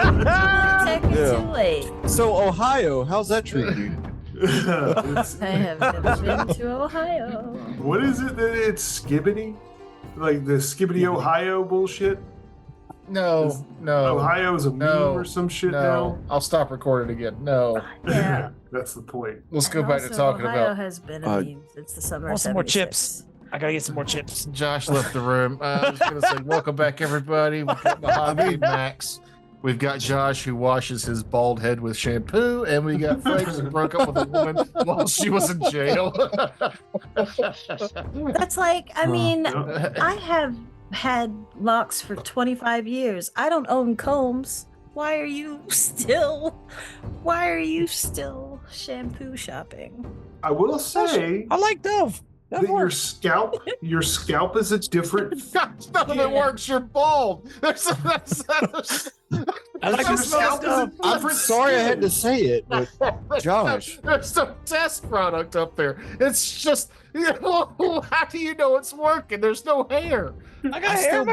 Too late. So Ohio, how's that treating you? I have never been to Ohio. What is it that it's Skibbity? Like the Skibbity Ohio bullshit? No. Ohio is a meme or some shit now? I'll stop recording again. No. Yeah. That's the point. Let's go back to talking Ohio about. has been a meme since the summer. Want some more chips? I gotta get some more chips. Josh left the room. I was gonna say, welcome back, everybody. We've got Mojave Max. We've got Josh, who washes his bald head with shampoo, and we got Frank, who broke up with a woman while she was in jail. That's like, I mean, I have had locks for 25 years. I don't own combs. Why are you still shampoo shopping? I will say, I like Dove. that your scalp is a different. None of it works. You're bald. I like Your the smell scalp is a of Dove. different Sorry I skin. had to say it, but Josh. There's no test product up there. It's just, how do you know it's working? There's no hair. I got hair.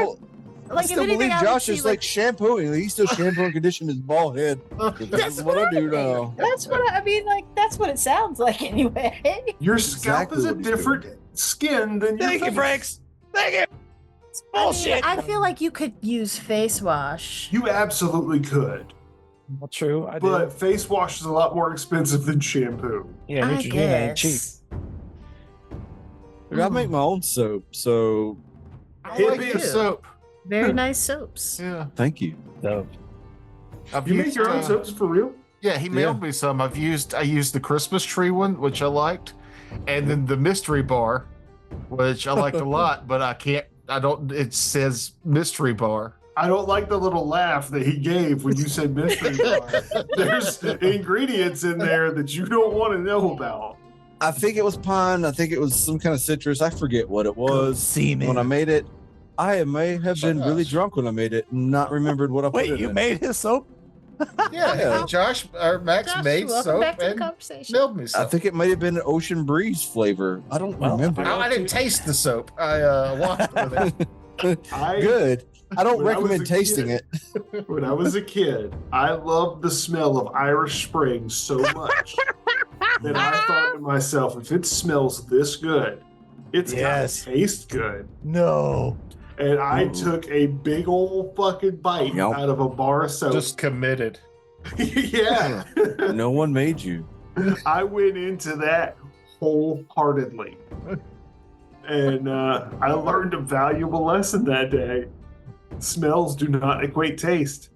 Like, I still if anything, believe I would Josh see, is like shampooing. He's still shampooing and conditioning his bald head. This is what I do now. That's what I mean. Like, that's what it sounds like anyway. Your scalp Exactly is a what he's doing. different skin than your Thank you, face. Franks. Thank you. It's bullshit. I feel like you could use face wash. You absolutely could, Well, true. I but do. face wash is a lot more expensive than shampoo. Yeah, I Neutrogena ain't cheap. guess. I make my own soap, so I Hit like me. the soap. Very nice soaps. Yeah. thank you. Dove. I've You make used, your own soaps for real? Yeah, he mailed me some. I used the Christmas tree one, which I liked, and then the mystery bar, which I liked a lot, but it says mystery bar. I don't like the little laugh that he gave when you said mystery bar. There's ingredients in there that you don't want to know about. I think it was pine. I think it was some kind of citrus. I forget what it was Semen. when I made it. I may have been really drunk when I made it, and not remembered what I put Wait, in you it. made his soap? Yeah, Josh or Max Josh, made welcome soap back to the and conversation. mailed me I some. think it might have been an ocean breeze flavor. I don't remember. I didn't taste the soap. I washed with it. Good. I don't When I was recommend a tasting kid- it. When I was a kid, I loved the smell of Irish Spring so much that I thought to myself, if it smells this good, it's Yes. gotta taste good. No. And I Ooh. took a big old fucking bite Yep. out of a bar of soap. Just committed. yeah. No one made you. I went into that wholeheartedly. And I learned a valuable lesson that day. Smells do not equate taste.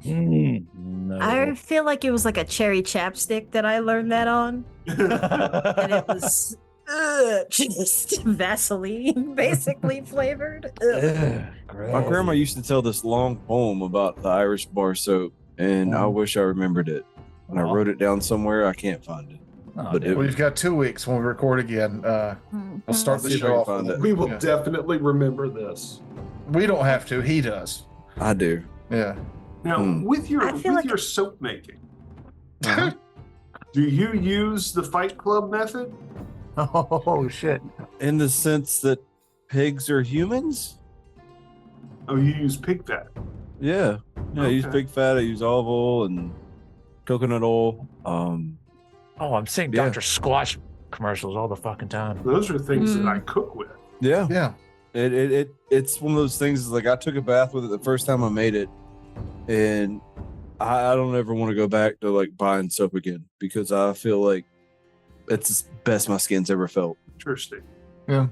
No. I feel like it was like a cherry chapstick that I learned that on. And it was just Vaseline, basically flavored. Ugh. My grandma used to tell this long poem about the Irish bar soap, and I wish I remembered it. And I wrote it down somewhere. I can't find it. But it, We've got 2 weeks when we record again. We'll start the See if I show can off. find it. We will Yeah. definitely remember this. We don't have to. He does. I do. Yeah. Now, Hmm. with your I feel like- your soap making, Uh-huh. do you use the Fight Club method? Oh, shit. In the sense that pigs are humans? Oh, you use pig fat. Yeah. I use Okay. pig fat. I use olive oil and coconut oil. Oh, I'm seeing Yeah. Dr. Squash commercials all the fucking time. Those are things that I cook with. Yeah. Yeah. It's one of those things. Like I took a bath with it the first time I made it, and I don't ever want to go back to like buying soap again because I feel like it's the best my skin's ever felt. Interesting. Yeah.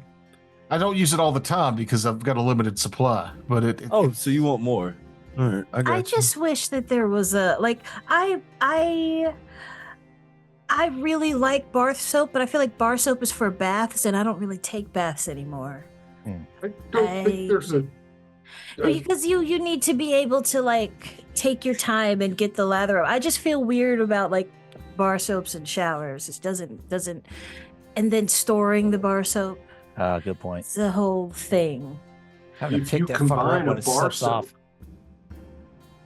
I don't use it all the time because I've got a limited supply, but it Oh, so you want more? All right, I got I you. just wish that there was a like I really like bar soap, but I feel like bar soap is for baths, and I don't really take baths anymore. I don't think there's a. Because you need to be able to like take your time and get the lather. I just feel weird about like bar soaps and showers. It doesn't, and then storing the bar soap. Good point. It's the whole thing. Having to If pick you that fucker combine up a when it bar slips soap off.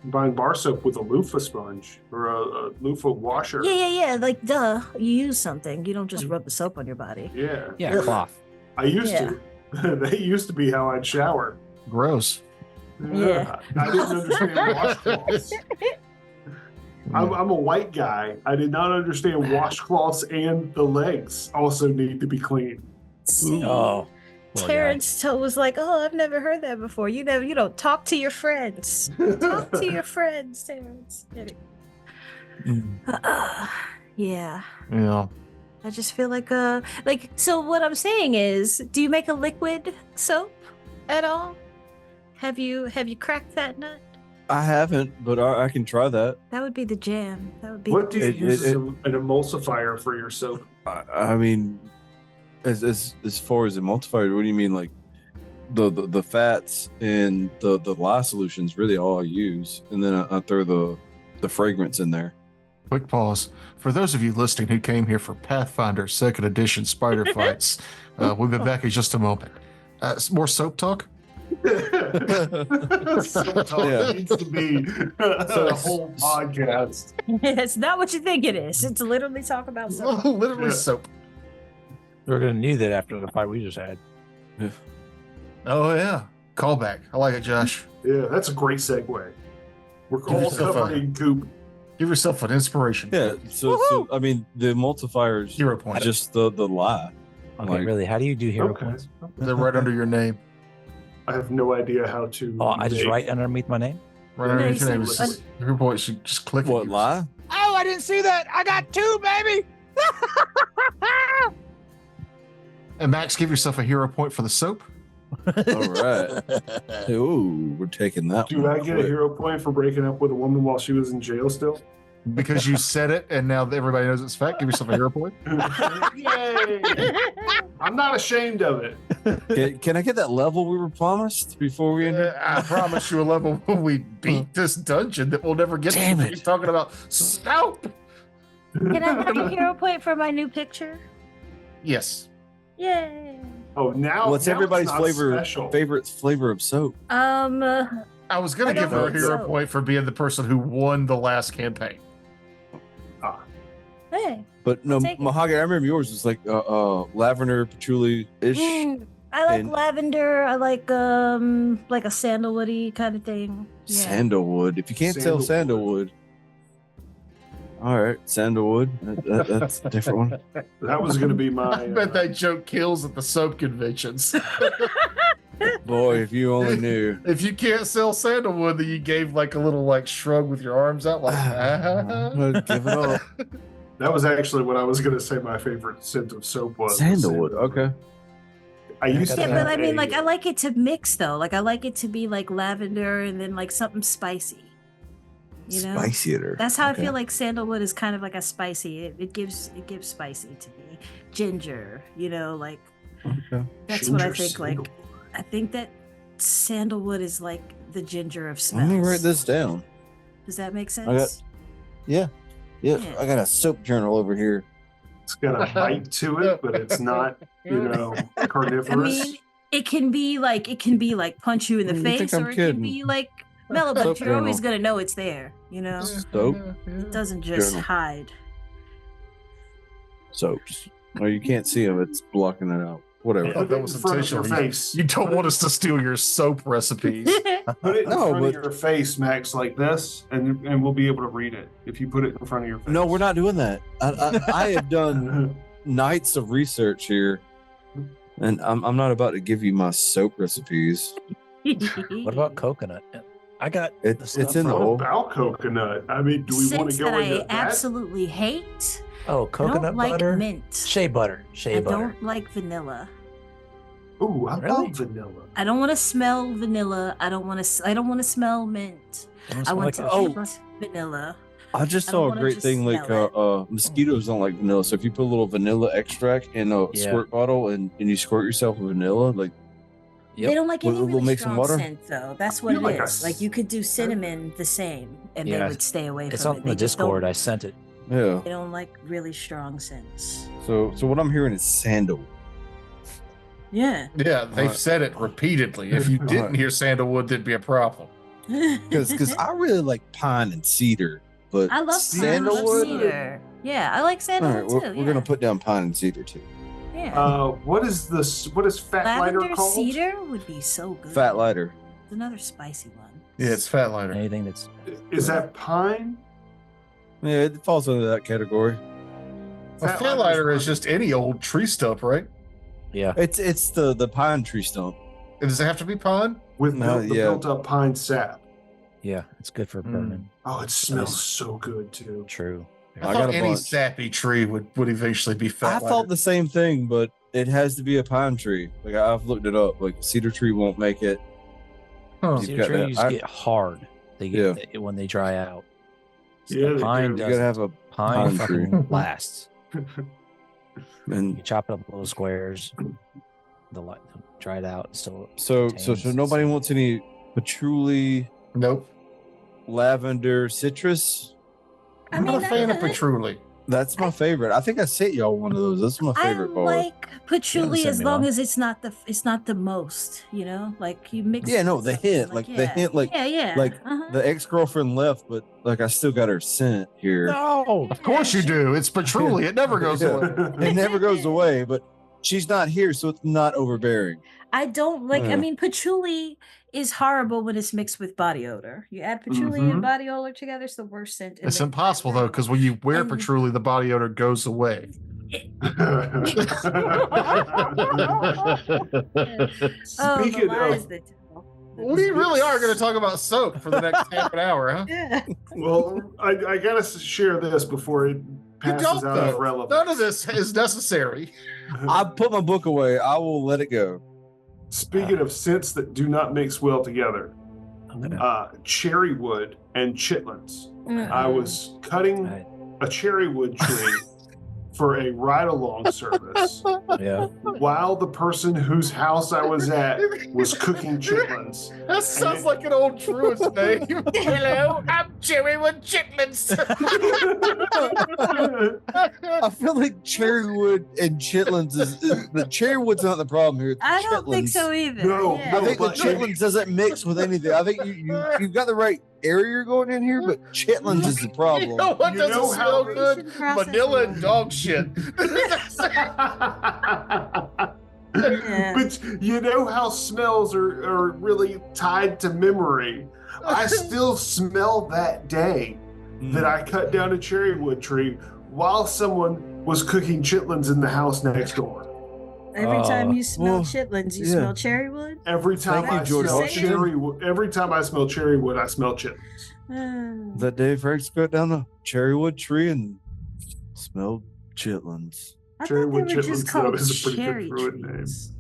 buying bar soap with a loofah sponge or a loofah washer. Yeah. Like duh, you use something. You don't just rub the soap on your body. Yeah. Yeah, cloth. I used to. That used to be how I'd shower. gross. Yeah. I didn't understand washcloths. I'm a white guy. I did not understand washcloths and the legs also need to be clean. See, Oh, poor guy. Terrence was like, "Oh, I've never heard that before. You don't talk to your friends. Talk to your friends, Terrence." Yeah. Yeah. I just feel like so what I'm saying is, do you make a liquid soap at all? Have you cracked that nut? I haven't, but I can try that. That would be the jam. That would be What do you It- use it- as an emulsifier for your soap? I mean, as far as emulsifier, what do you mean? Like the fats and the lye solutions really all I use, and then I throw the fragrance in there. Quick pause. For those of you listening who came here for Pathfinder 2nd Edition Spider Fights, we'll be back in just a moment. More soap talk? Soap talk Yeah. needs to be a whole podcast. It's not what you think it is. It's literally talk about soap. Literally Yeah. soap. We're gonna need that after the fight we just had. Oh, yeah. Callback. I like it, Josh. Yeah, that's a great segue. We're Give all yourself covered a- in goop. Give yourself an inspiration. Yeah. So I mean, the emulsifiers, 0 points. just the lye. Okay, Like- really? How do you do hero Okay. points? They're right under your name. I have no idea how to. Oh, I just make- write underneath my name. Right No, underneath you your name. said- Is hero points. You just click What it. lye? Oh, I didn't see that. I got 2, baby. And Max, give yourself a hero point for the soap. All right. Ooh, we're taking that. Do one I get a quick. hero point for breaking up with a woman while she was in jail still? Because you said it and now everybody knows it's fact. Give yourself a hero point. Yay! I'm not ashamed of it. Can I get that level we were promised before we ended? I promise you a level when we beat this dungeon that we'll never get Damn to. it. You're talking about soap. Can I have a hero point for my new picture? Yes. Yay! Oh, now What's now everybody's it's not special. favorite flavor of soap? I was going I to give don't her a think hero so. point for being the person who won the last campaign. Hey. But no, I'll take it. Mahogany. I remember yours was like lavender, patchouli ish. I like And- lavender. I like a sandalwoody kind of thing. Yeah. Sandalwood. If you can't tell Sandalwood. sandalwood, all right, sandalwood. That's a different one. That was going to be my. I bet that joke kills at the soap conventions. Boy, if you only knew. If you can't sell sandalwood, then you gave like a little like shrug with your arms out, like Give it up. That was actually what I was going to say. My favorite scent of soap was Sandalwood. Okay. I used to. Yeah, but I have mean, a- like, I like it to mix though. Like, I like it to be like lavender and then like something spicy. You know, Spicier. that's how Okay. I feel like sandalwood is kind of like a spicy. It gives spicy to me. Ginger, you know, like Okay. that's what I Ginger think. Like, sandalwood. I think that sandalwood is like the ginger of Let smells. me write this down. Does that make sense? got- Yeah. Yeah. I got a soap journal over here. It's got a bite to it, but it's not, carnivorous. I mean, it can be like punch you in the You think face, I'm or it kidding. can be like mellow, but Soap you're always journal. gonna know it's there. You know, Soap. it doesn't just Journal. hide. Soaps. Or you can't see them. It's blocking it out. Whatever. Put that it was in front of your intentional. face. You don't want us to steal your soap recipes. Put it in No, front but- of your face, Max, like this, and we'll be able to read it if you put it in front of your face. No, we're not doing that. I have done nights of research here, and I'm not about to give you my soap recipes. What about coconut? I got It's the in stuff the from- What hole. about coconut? I mean, do we want Scents to go that into I that? absolutely hate. Oh, I coconut don't like butter. mint. Shea butter. Shea I butter. don't like vanilla. Ooh, I Really? love vanilla. I don't want to smell vanilla. I don't want to smell mint. It I smell want like to a- eat vanilla. I just I don't saw a wanna great just thing like smell mosquitoes don't like vanilla. So if you put a little vanilla extract in a Yeah. squirt bottle and you squirt yourself with vanilla, like Yep. They don't like any We'll really make some strong water? scent, though. That's what You it like a is. Like you could do cinnamon the same, and they Yeah, would stay away It's from on it. the They just don't- Discord. I sent it. yeah. They don't like really strong scents. So what I'm hearing is sandalwood. Yeah. Yeah, they've Alright. said it repeatedly. If you didn't Alright. hear sandalwood, there'd be a problem. Because I really like pine and cedar, but I love sandalwood. cedar. Yeah, I like All sandalwood right, too. we're gonna put down pine and cedar too. Yeah. What is this? What is fat lighter Lavender called? cedar would be so good. Fat lighter. another spicy one. Yeah, it's Fatliner. Anything that's Is that pine? Yeah, it falls under that category. A Fatliner is just any old tree stump, right? yeah. It's the pine tree stump. And does it have to be pine? With No, the yeah. built up pine sap. Yeah, it's good for burning. Oh, it smells so good too. True. I I thought got a any bunch. sappy tree would eventually be I Fatliner. thought the same thing, but it has to be a pine tree. Like I've looked it up. Like cedar tree won't make it. Huh. You've Cedar got that. trees get hard. They get when they dry out. So Yeah, the they pine do. You gotta have a pine pine tree. fucking lasts. and You chop it up little squares, dry it out. So so contains- nobody wants any patchouli, Nope. lavender, citrus. I I'm mean, not a fan of patchouli. That's my favorite. I think I sent y'all one of those. That's my I favorite part. like patchouli send as me long one. as it's not the most, you know, like you mix. Yeah, it no, with the something, hint, like the hint, like yeah, like uh-huh. the ex-girlfriend left, but like I still got her scent here. No. Of course you do. It's patchouli. It never goes Yeah. away. It never goes away, but she's not here, so it's not overbearing. I don't like. I Yeah. mean, patchouli is horrible when it's mixed with body odor. You add patchouli Mhm. and body odor together, it's the worst scent. in It's the impossible entire though, because when you wear And- patchouli, the body odor goes away. Oh, the Speaking lies of, they tell. We really are going to talk about soap for the next half an hour, huh? Yeah. well, I gotta share this before it You passes don't out of though. relevance. None of this is necessary. I put my book away. I will let it go. Speaking of scents that do not mix well together, I'm gonna. cherrywood and chitlins. Mm-mm. I was cutting Right. a cherrywood tree for a ride-along service Yeah. while the person whose house I was at was cooking chitlins. That sounds like an old Druid's name. Hello, I'm Cherrywood Chitterlings. I feel like cherrywood and chitlins is the cherrywood's not the problem here. It's the I don't think chitlins. so either. No, yeah. I think the but- chitlins doesn't mix with anything. I think you've got the right area you're going in here, but chitlins is the problem. You know what You doesn't know smell how- good? Vanilla and dog shit. Yeah. But you know how smells are really tied to memory. I still smell that day that I cut down a cherrywood tree while someone was cooking chitlins in the house next door. Every time you smell well, chitlins, you yeah. smell cherrywood. Every time Thank you, I George smell Washington. cherrywood, every time I smell cherrywood, I smell chitlins. That day Frank's cut down a cherrywood tree and smelled chitlins. I thought Cherrywood they were just chitlins, though, called is a pretty good cherry Druid name. trees.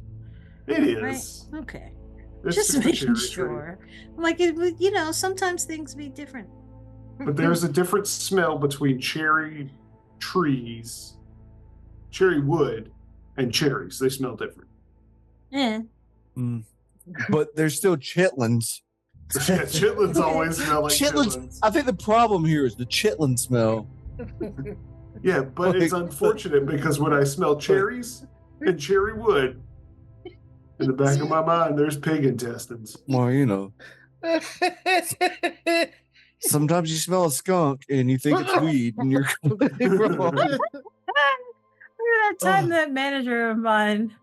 It Right? is. Okay. It's Just a cherry making tree. sure. Like it, you know, sometimes things be different. But there's a different smell between cherry trees, cherry wood, and cherries. They smell different. Yeah. But there's still chitlins. Chitlins always smell like Chitlins. chitlins. I think the problem here is the chitlin smell. Yeah, but it's unfortunate because when I smell cherries and cherry wood, in the back of my mind, there's pig intestines. Well, you know, sometimes you smell a skunk and you think it's weed, and you're completely wrong. Remember that time that manager of mine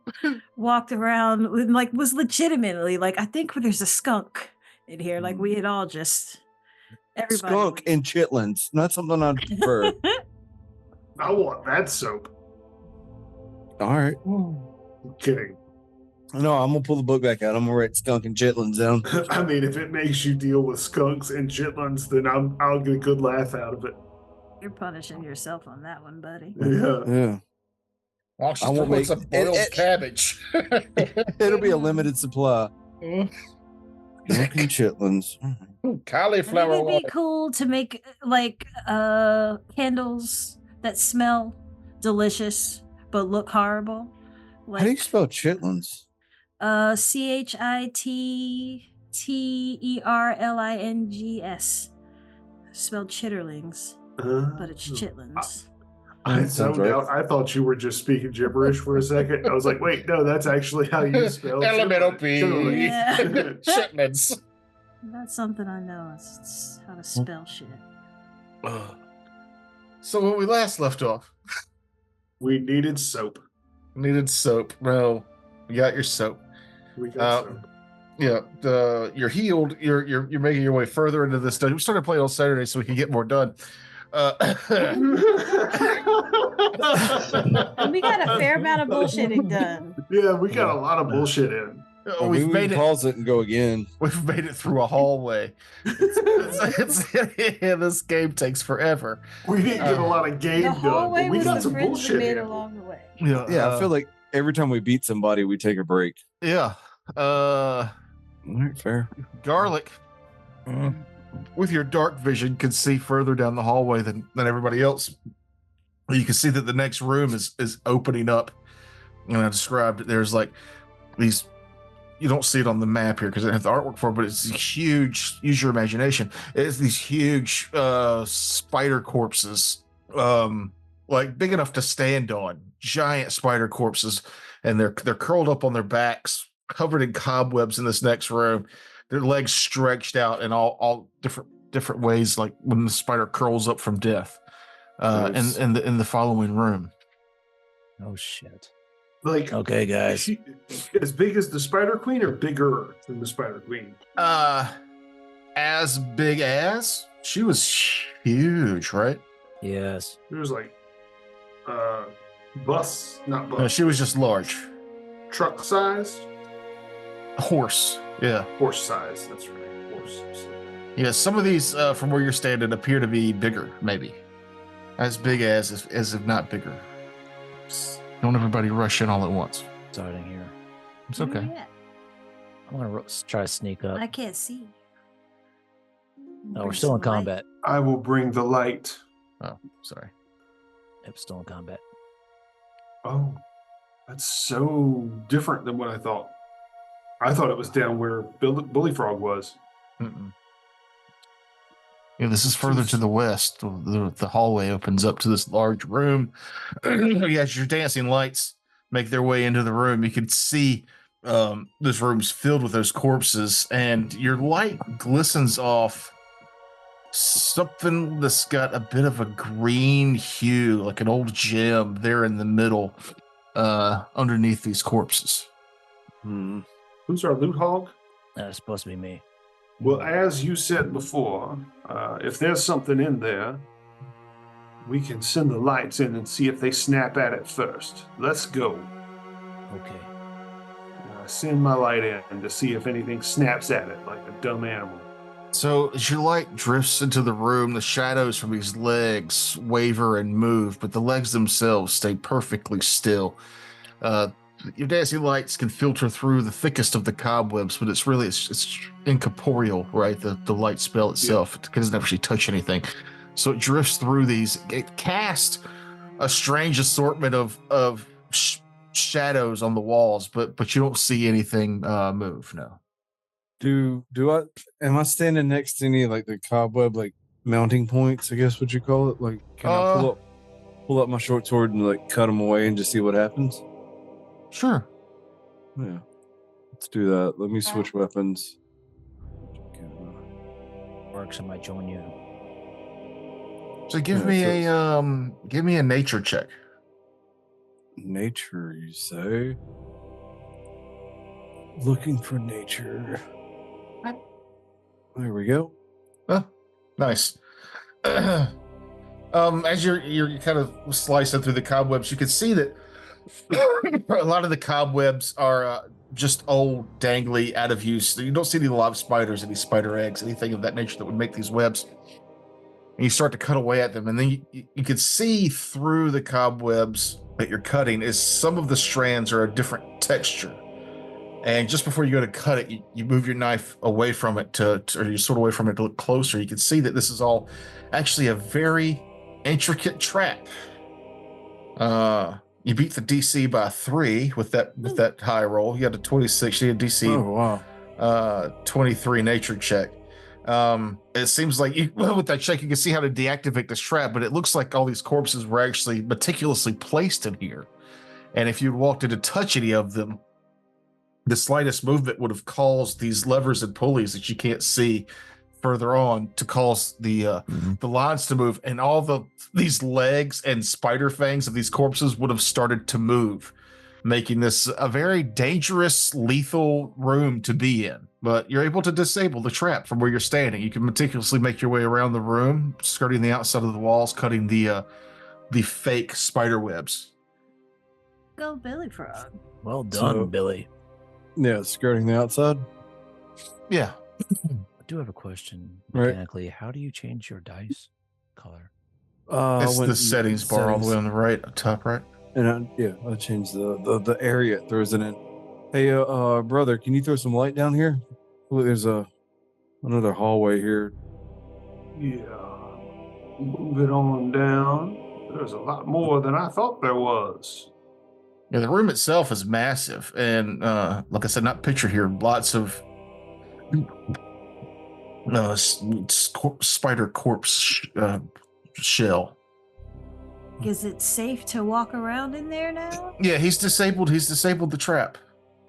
walked around with, like, was legitimately like, I think there's a skunk in here. Like we had all just everybody. Skunk and chitlins. Not something I'd prefer. I want that soap. All right. I'm kidding. No, I'm gonna pull the book back out. I'm gonna write skunk and chitlins down. I mean, if it makes you deal with skunks and chitlins, then I'll get a good laugh out of it. You're punishing yourself on that one, buddy. Yeah. Yeah. Well, she's I won't throwing make- some boiled it- cabbage. It'll be a limited supply. Skunk and chitlins. Cauliflower Maybe it'd water. be cool to make like candles that smell delicious but look horrible. How do you spell chitlins? Chitterlings. Spelled chitterlings, but it's chitlins. I That sounds zoned right. out. I thought you were just speaking gibberish for a second. I was like, wait, no, that's actually how you spell Elemental chitlins. P. Yeah. Shipments. That's something I know. It's how to spell shit. So when we last left off, We needed soap. needed soap. No, you got your soap. We got soap. you're healed. You're making your way further into this dungeon. We started playing on Saturday so we can get more done. And we got a fair amount of bullshitting done. Yeah, we got a lot of bullshit in. We've we made can it. pause it and go again. We've made it through a hallway. This game takes forever. We didn't get a lot of game The done, hallway but we was got the some friends we bullshit made in. along the way. Yeah, I feel like every time we beat somebody, we take a break. Yeah. All right, fair. Garlic, with your dark vision, can see further down the hallway than everybody else. You can see that the next room is opening up. And I described it. There's like these. You don't see it on the map here because I have the artwork for it, but it's huge. Use your imagination. It's these huge spider corpses, like big enough to stand on. Giant spider corpses, and they're curled up on their backs, covered in cobwebs in this next room. Their legs stretched out in all different ways, like when the spider curls up from death. Nice. in the following room. Oh shit. Like, Okay, guys. as big as the Spider Queen or bigger than the Spider Queen? As big as she was huge, right? Yes. It was like, not bus, No, she was just large. truck size, Horse. Yeah. horse size. That's right, horse. Yeah. Some of these from where you're standing appear to be bigger, maybe. As big as if not bigger. Don't everybody rush in all at once. Starting here. It's okay. Yeah, I'm gonna try to sneak up. I can't see. No, we're still in combat. I will bring the light. Oh, sorry. Yep, still in combat. Oh, that's so different than what I thought. I thought it was down where Bully Frog was. Mm-mm. Yeah, this is further to the west. The hallway opens up to this large room. As your dancing lights make their way into the room, you can see this room's filled with those corpses, and your light glistens off something that's got a bit of a green hue, like an old gem there in the middle, underneath these corpses. Who's our loot hog? That's supposed to be me. Well, as you said before, if there's something in there, we can send the lights in and see if they snap at it first. Let's go. Okay. Send my light in to see if anything snaps at it like a dumb animal. So as your light drifts into the room, the shadows from these legs waver and move, but the legs themselves stay perfectly still. Your dancing lights can filter through the thickest of the cobwebs, but it's incorporeal, right? The light spell itself, it doesn't actually touch anything. So it drifts through these. It casts a strange assortment of shadows on the walls, but you don't see anything move. No. Am I standing next to any like the cobweb like mounting points? I guess what you call it. Like, can I pull up my short sword and like cut them away and just see what happens? Sure. Yeah, let's do that. Let me switch weapons. Works, I might join you. So give me a nature check. Nature, you say? Looking for nature. There we go. Oh, nice. As you're kind of slicing through the cobwebs, you can see that a lot of the cobwebs are just old, dangly, out of use. You don't see any live spiders, any spider eggs, anything of that nature that would make these webs. And you start to cut away at them, and then you can see through the cobwebs that you're cutting is some of the strands are a different texture. And just before you go to cut it, you move your knife away from it or you sort of away from it to look closer. You can see that this is all actually a very intricate trap. You beat the DC by 3 with that high roll. You had a 26. You had DC. Oh wow. 23 nature check. It seems like with that check, you can see how to deactivate this trap, but it looks like all these corpses were actually meticulously placed in here. And if you'd walked in to touch any of them, the slightest movement would have caused these levers and pulleys that you can't see further on to cause the lines to move, and all these legs and spider fangs of these corpses would have started to move, making this a very dangerous, lethal room to be in. but you're able to disable the trap from where you're standing. You can meticulously make your way around the room, skirting the outside of the walls, cutting the fake spider webs. Go Billy Frog. Well done, So- Billy. Yeah, skirting the outside. Yeah. I do have a question. Right. Mechanically, how do you change your dice color? It's Went the in settings bar all the way on the right, top right. And I changed the area it throws it in. Hey, brother, can you throw some light down here? Look, there's another hallway here. Yeah. Move it on down. There's a lot more than I thought there was. Yeah, the room itself is massive, and like I said, not pictured here. Lots of spider corpse shell. Is it safe to walk around in there now? Yeah, he's disabled. He's disabled the trap.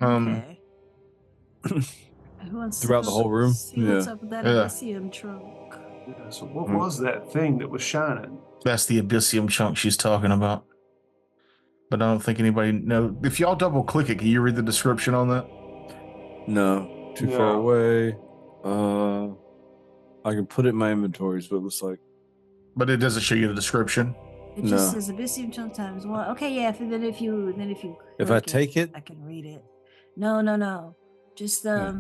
Okay. Who wants to Throughout the go whole room? See what's Yeah. up with that Yeah. Elysium trunk. Yeah, so what was that thing that was shining? That's the Abyssium chunk she's talking about. But I don't think anybody knows. If y'all double click it, can you read the description on that? No, too far away. I can put it in my inventories, but it looks like But it doesn't show you the description. It just No. says Abyssium chunk times one. Okay, yeah. Then if you if I click take it, I can read it. No. Just Yeah.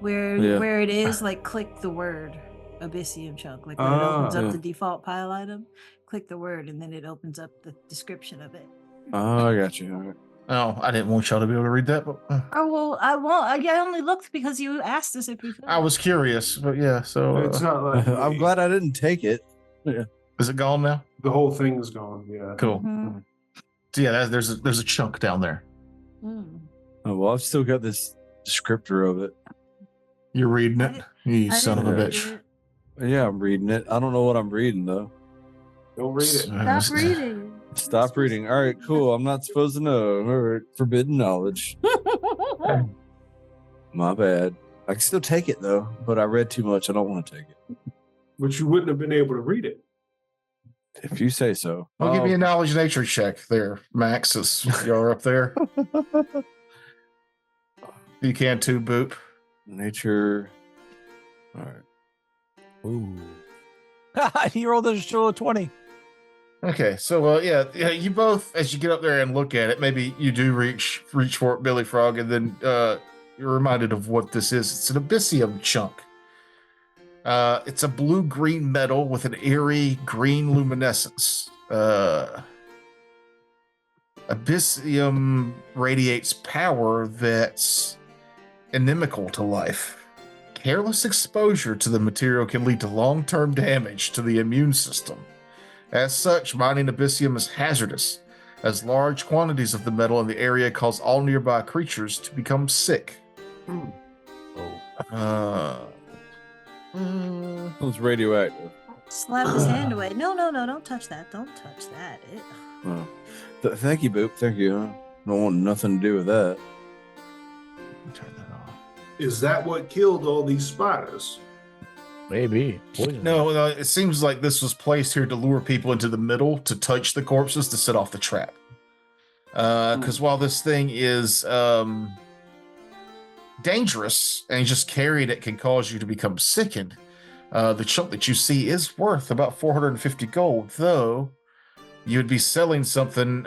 where Yeah. where it is, like click the word Abyssium chunk. Like when it opens up Yeah. the default pile item, click the word and then it opens up the description of it. oh, I got you. All right. Oh, I didn't want y'all to be able to read that, but Oh well, I won't. I only looked because you asked us if we could. I was curious. But yeah, so It's not like I'm glad I didn't take it. is it gone now? the whole thing's gone. Yeah. Cool. Mhm. So yeah, there's a chunk down there. Mm. Oh, well, I've still got this descriptor of it. You're reading I it, didn't- you I son of didn't a read bitch. it. Yeah, I'm reading it. I don't know what I'm reading though. Don't read it. Stop reading. Stop reading. All right, cool. I'm not supposed to know. All right, forbidden knowledge. My bad. I can still take it though, but I read too much. I don't want to take it. But you wouldn't have been able to read it. If you say so. I'll give you a knowledge nature check there, Max, as you're up there. You can too, Boop. Nature. All right. Ooh. You rolled a show of 20. Okay, so yeah, you both, as you get up there and look at it, maybe you do reach for it, Billy Frog, and then you're reminded of what this is. It's an Abyssium chunk. It's a blue-green metal with an eerie green luminescence. Abyssium radiates power that's inimical to life. Careless exposure to the material can lead to long-term damage to the immune system. As such, mining Abyssium is hazardous, as large quantities of the metal in the area cause all nearby creatures to become sick. Oh. It's radioactive. Slap his hand away. No, don't touch that. Don't touch that. Oh. Thank you, Boop. Thank you. I don't want nothing to do with that. Turn that off. Is that what killed all these spiders? Maybe. Poison. No, it seems like this was placed here to lure people into the middle to touch the corpses to set off the trap. Because while this thing is dangerous and just carrying it can cause you to become sickened, the chunk that you see is worth about 450 gold, though you'd be selling something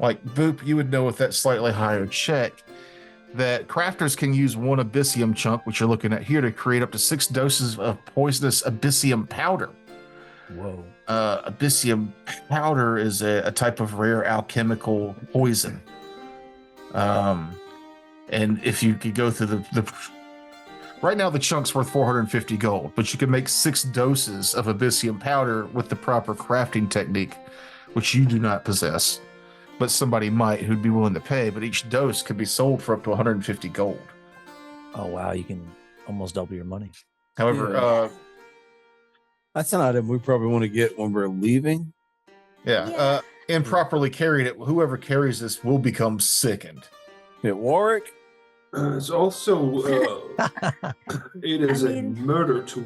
like Boop, you would know with that slightly higher check that crafters can use one Abyssium chunk, which you're looking at here, to create up to 6 doses of poisonous Abyssium powder. Whoa. Abyssium powder is a type of rare alchemical poison. And if you could go through the right now, the chunk's worth 450 gold, but you can make 6 doses of Abyssium powder with the proper crafting technique, which you do not possess, but somebody might who'd be willing to pay. But each dose could be sold for up to 150 gold. Oh, wow. You can almost double your money. However, Yeah. That's an item we probably want to get when we're leaving. Yeah. Improperly carried, it whoever carries this will become sickened. Yeah, Warwick. It's also it is I a mean- murder tool.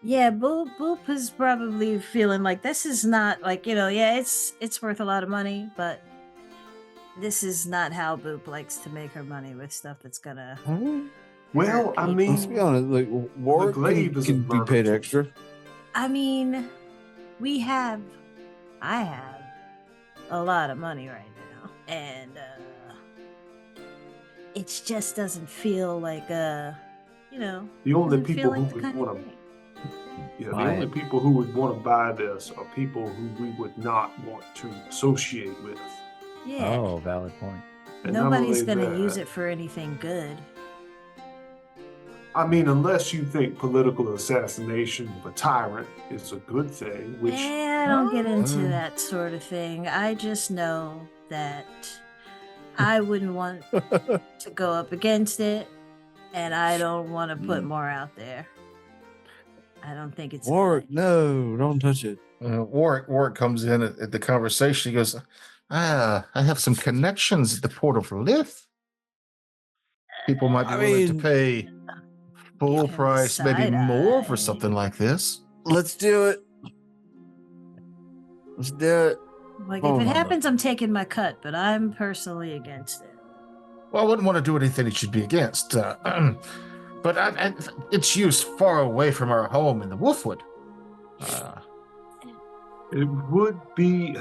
Yeah, Boop is probably feeling like this is not like, it's worth a lot of money, but This is not how Boop likes to make her money with stuff that's gonna. Well, I mean, Let's be honest. Like Warwick glaive is a can be murder paid too. extra. I mean, I have a lot of money right now, and it just doesn't feel like The only doesn't feel people like who the would kind want of to thing. the Buy only it. people who would want to buy this are people who we would not want to associate with. Yeah, Oh, valid point. And not nobody's only gonna use that, it for anything good. I mean, unless you think political assassination of a tyrant is a good thing, which I don't get into Mm. that sort of thing. I just know that I wouldn't want to go up against it, and I don't want to put more out there. I don't think it's a good Warwick, idea. no, don't touch it. Warwick comes in at the conversation. He goes, I have some connections at the port of Lith. People might be I willing to mean- pay full Give him the price, maybe side more for eye. something like this. Let's do it. Let's do it. Like, Oh, if it my happens, I'm taking my cut, but I'm personally against it. Well, I wouldn't want to do anything it should be against. But it's used far away from our home in the Wolfwood. it would be.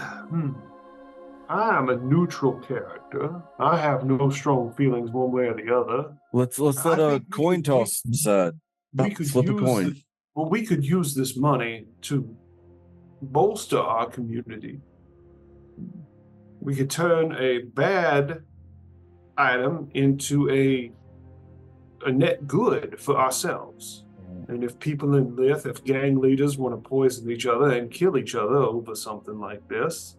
I am a neutral character. I have no strong feelings one way or the other. Let's I let a think we coin could- toss decide. We could Flip a use coin. we could use this money to bolster our community. We could turn a bad item into a net good for ourselves. And if people in Lith, if gang leaders want to poison each other and kill each other over something like this,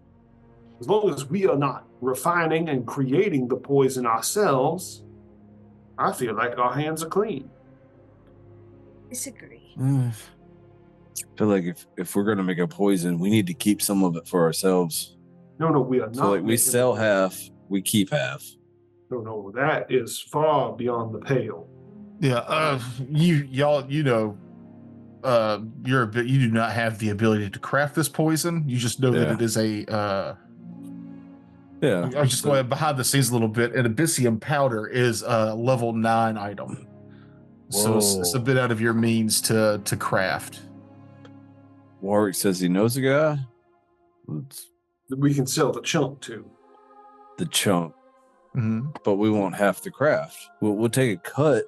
as long as we are not refining and creating the poison ourselves, I feel like our hands are clean. Disagree. I feel like if we're gonna make a poison, we need to keep some of it for ourselves. No, we are not. So like we making sell it. half, we keep half. No, that is far beyond the pale. Yeah, you do not have the ability to craft this poison. You just know that Yeah. it is a. Yeah. I'm just going behind the scenes a little bit. An abyssium powder is a level 9 item, so it's a Whoa. bit out of your means to craft. Warwick says he knows a guy. Let's We can sell the chunk to. the chunk, Mm-hmm. but we want half the craft. We'll take a cut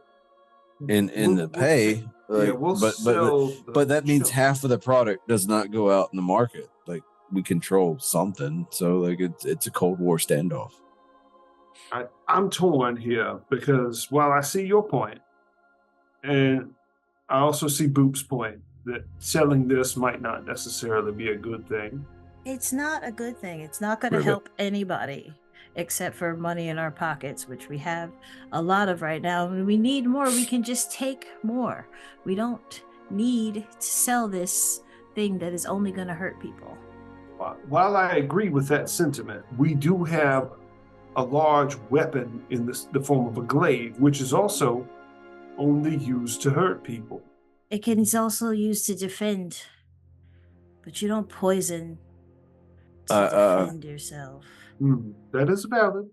in the pay. Like, we'll but sell. but that means chunk. half of the product does not go out in the market. Like we control something, so like it's a Cold War standoff. I'm torn here because while I see your point, and I also see Boop's point that selling this might not necessarily be a good thing. It's not a good thing. It's not going to Ribbit. help anybody except for money in our pockets, which we have a lot of right now. When we need more, we can just take more. We don't need to sell this thing that is only going to hurt people. While I agree with that sentiment, we do have a large weapon in the form of a glaive, which is also only used to hurt people. It can also used to defend, but you don't poison to defend yourself. That is valid.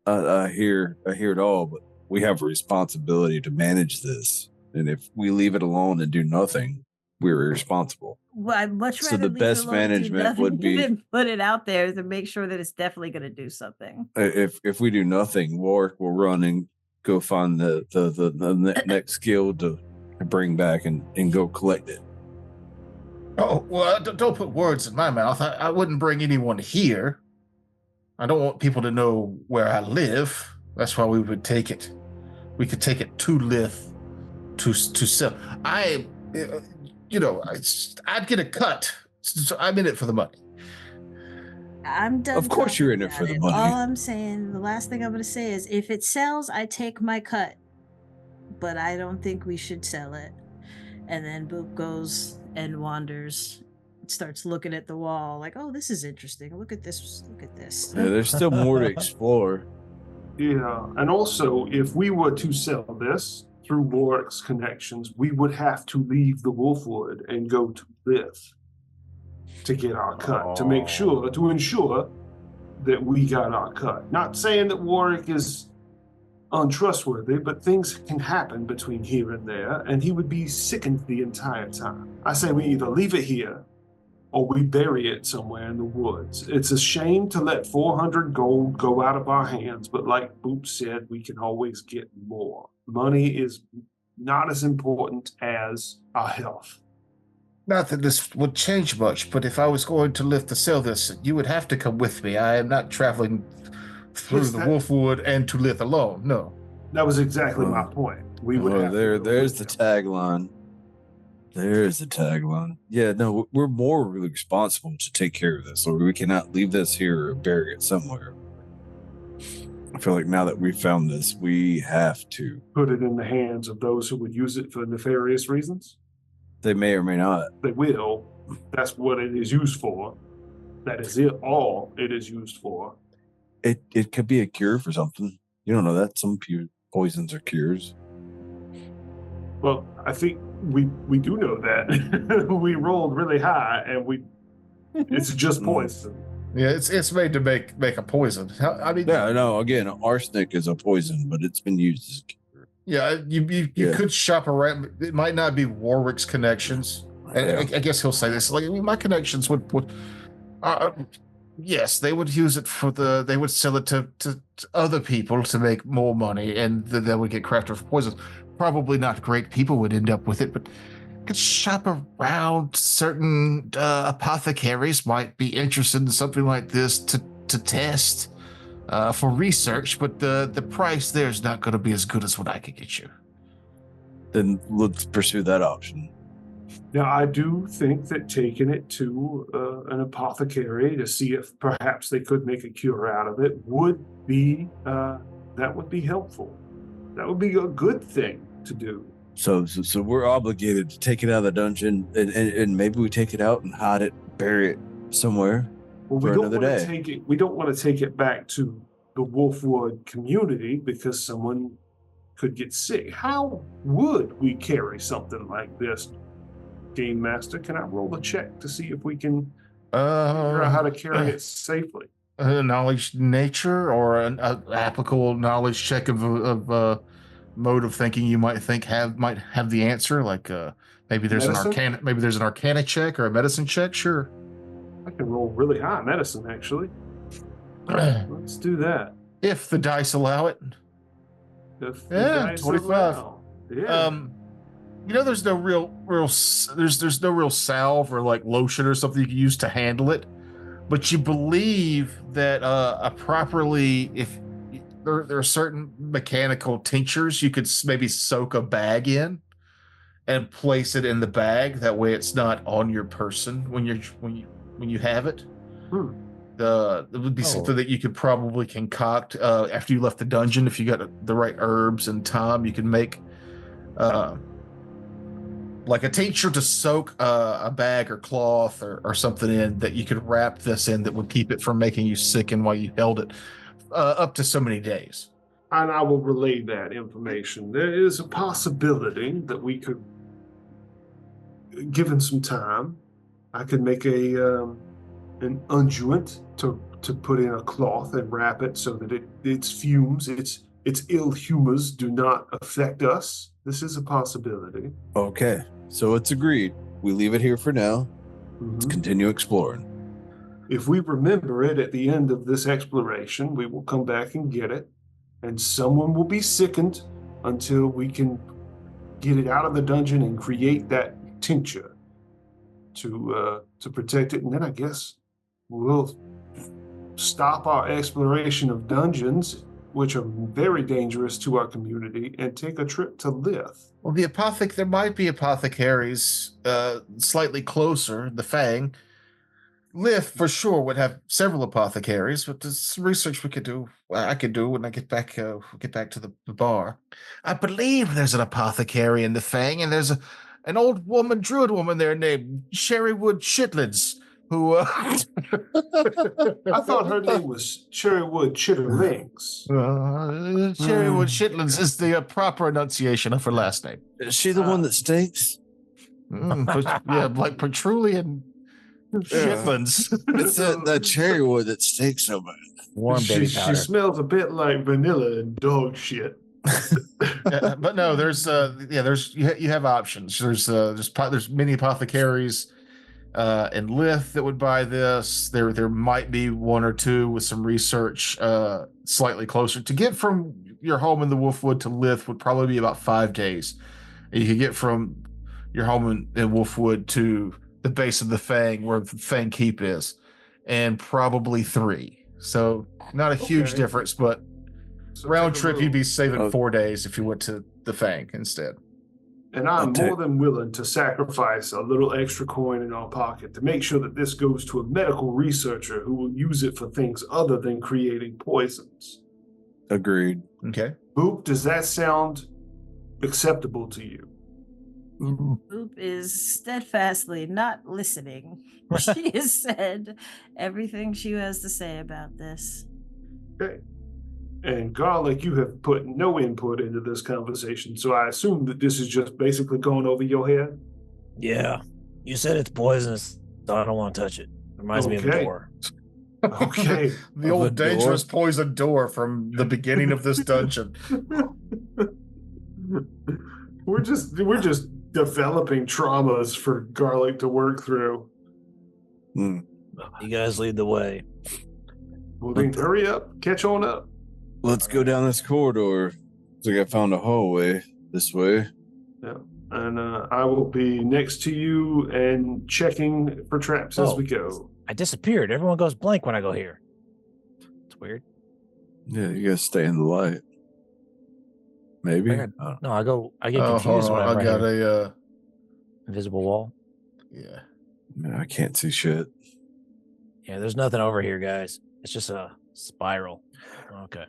I hear it all, but we have a responsibility to manage this, and if we leave it alone and do nothing, we're irresponsible. Well, I'd much So rather the leave it best alone and do management nothing would be- than put it out there to make sure that it's definitely going to do something. If we do nothing, Warwick will run and go find the next guild to bring back and go collect it. Oh, well, don't put words in my mouth. I wouldn't bring anyone here. I don't want people to know where I live. That's why we would take it. We could take it to Lith to sell. I'd get a cut. So I'm in it for the money. I'm done. Of course you're in it talking for the about money. All I'm saying, the last thing I'm going to say is if it sells, I take my cut. But I don't think we should sell it. And then Boop goes and wanders, starts looking at the wall like, oh, this is interesting. Look at this. Look at this. Yeah, there's still more to explore. Yeah, and also, if we were to sell this through Warwick's connections, we would have to leave the Wolfwood and go to Lith to get our cut, to ensure that we got our cut. Not saying that Warwick is untrustworthy, but things can happen between here and there, and he would be sickened the entire time. I say we either leave it here or we bury it somewhere in the woods. It's a shame to let 400 gold go out of our hands, but like Boop said, we can always get more. Money is not as important as our health. Not that this would change much, but if I was going to live to sell this, you would have to come with me. I am not traveling through the Wolfwood and to live alone. No. That was exactly my point. We would have there's the tagline. There's the tagline. Yeah, no, we're morally responsible to take care of this, or we cannot leave this here or bury it somewhere. I feel like now that we've found this, we have to put it in the hands of those who would use it for nefarious reasons. They may or may not. They will. That's what it is used for. That is it. All it is used for. It could be a cure for something. You don't know that. Some poisons are cures. Well, I think we do know that. We rolled really high, and it's just poison. Yeah, it's made to make a poison. I mean, yeah, no. Again, arsenic is a poison, but it's been used as a cure. Yeah, you could shop around. It might not be Warwick's connections. And I guess he'll say this. Like, I mean, my connections would yes, they would use it they would sell it to other people to make more money, and they would get crafted for poisons. Probably not great people would end up with it, but could shop around. Certain apothecaries might be interested in something like this to test for research, but the price there is not going to be as good as what I could get you. Then let's pursue that option. Now, I do think that taking it to an apothecary to see if perhaps they could make a cure out of it would be helpful. That would be a good thing to do. So we're obligated to take it out of the dungeon, and maybe we take it out and hide it, bury it somewhere for another day. We don't want to take it back to the Wolfwood community because someone could get sick. How would we carry something like this, Game Master? Can I roll a check to see if we can figure out how to carry it safely? Knowledge nature or an applicable knowledge check of mode of thinking you might have the answer, like maybe there's an arcana check or a medicine check. Sure, I can roll really high medicine, actually. Let's do that if the dice allow it. If the dice 25. allow. Yeah. There's no real salve or like lotion or something you can use to handle it, but you believe that if there are certain mechanical tinctures you could maybe soak a bag in and place it in the bag. That way, it's not on your person when you have it. It would be something that you could probably concoct after you left the dungeon. If you got the right herbs and thyme, you can make like a tincture to soak a bag or cloth or something in that you could wrap this in that would keep it from making you sick and while you held it up to so many days. And I will relay that information. There is a possibility that we could, given some time, I could make an unguent to put in a cloth and wrap it so that its fumes, its ill humors do not affect us. This is a possibility. Okay, so it's agreed. We leave it here for now. Let's continue exploring. If we remember it at the end of this exploration, we will come back and get it, and someone will be sickened until we can get it out of the dungeon and create that tincture to protect it. And then I guess we'll stop our exploration of dungeons, which are very dangerous to our community, and take a trip to Lith. Well, there might be apothecaries slightly closer, the Fang. Lith, for sure, would have several apothecaries, but there's some research I could do when I get back to the bar. I believe there's an apothecary in the Fang, and there's an old druid woman there named Cherrywood Chitterlings, who... I thought her name was Cherrywood Chitterlings. Cherrywood Chitterlings is the proper enunciation of her last name. Is she the one that stinks? Yeah, like Petroleum. Shipments. It's that cherry wood that stinks so bad. Warm baby She powder. smells a bit like vanilla and dog shit. But no, there's you have options. There's many apothecaries in Lith that would buy this. There might be one or two with some research slightly closer. To get from your home in the Wolfwood to Lith would probably be about 5 days. And you could get from your home in Wolfwood to the base of the Fang, where the Fang Keep is, and probably 3. So not a huge Okay. difference, but So round take a trip little- you'd be saving Oh. 4 days if you went to the Fang instead. And I'm Okay. more than willing to sacrifice a little extra coin in our pocket to make sure that this goes to a medical researcher who will use it for things other than creating poisons. Agreed. Okay. Boop, does that sound acceptable to you? Boop is steadfastly not listening. She has said everything she has to say about this. Okay. And Garlic, you have put no input into this conversation, so I assume that this is just basically going over your head. Yeah. You said it's poisonous, so I don't want to touch it. Reminds me of a Okay. door. Okay. The Of a old dangerous door? poison door from the beginning of this dungeon. we're just developing traumas for Garlic to work through. Mm. You guys lead the way. Well, then hurry up, catch on up. Let's go down this corridor. Looks like I found a hallway this way. And I will be next to you and checking for traps as Oh. we go. I disappeared. Everyone goes blank when I go here. It's weird. Yeah, you gotta stay in the light. Maybe. I No, I get Oh, confused hold when on. I'm I right got here. a Invisible wall. yeah. Man, I can't see shit. Yeah, there's nothing over here, guys. It's just a spiral. Okay.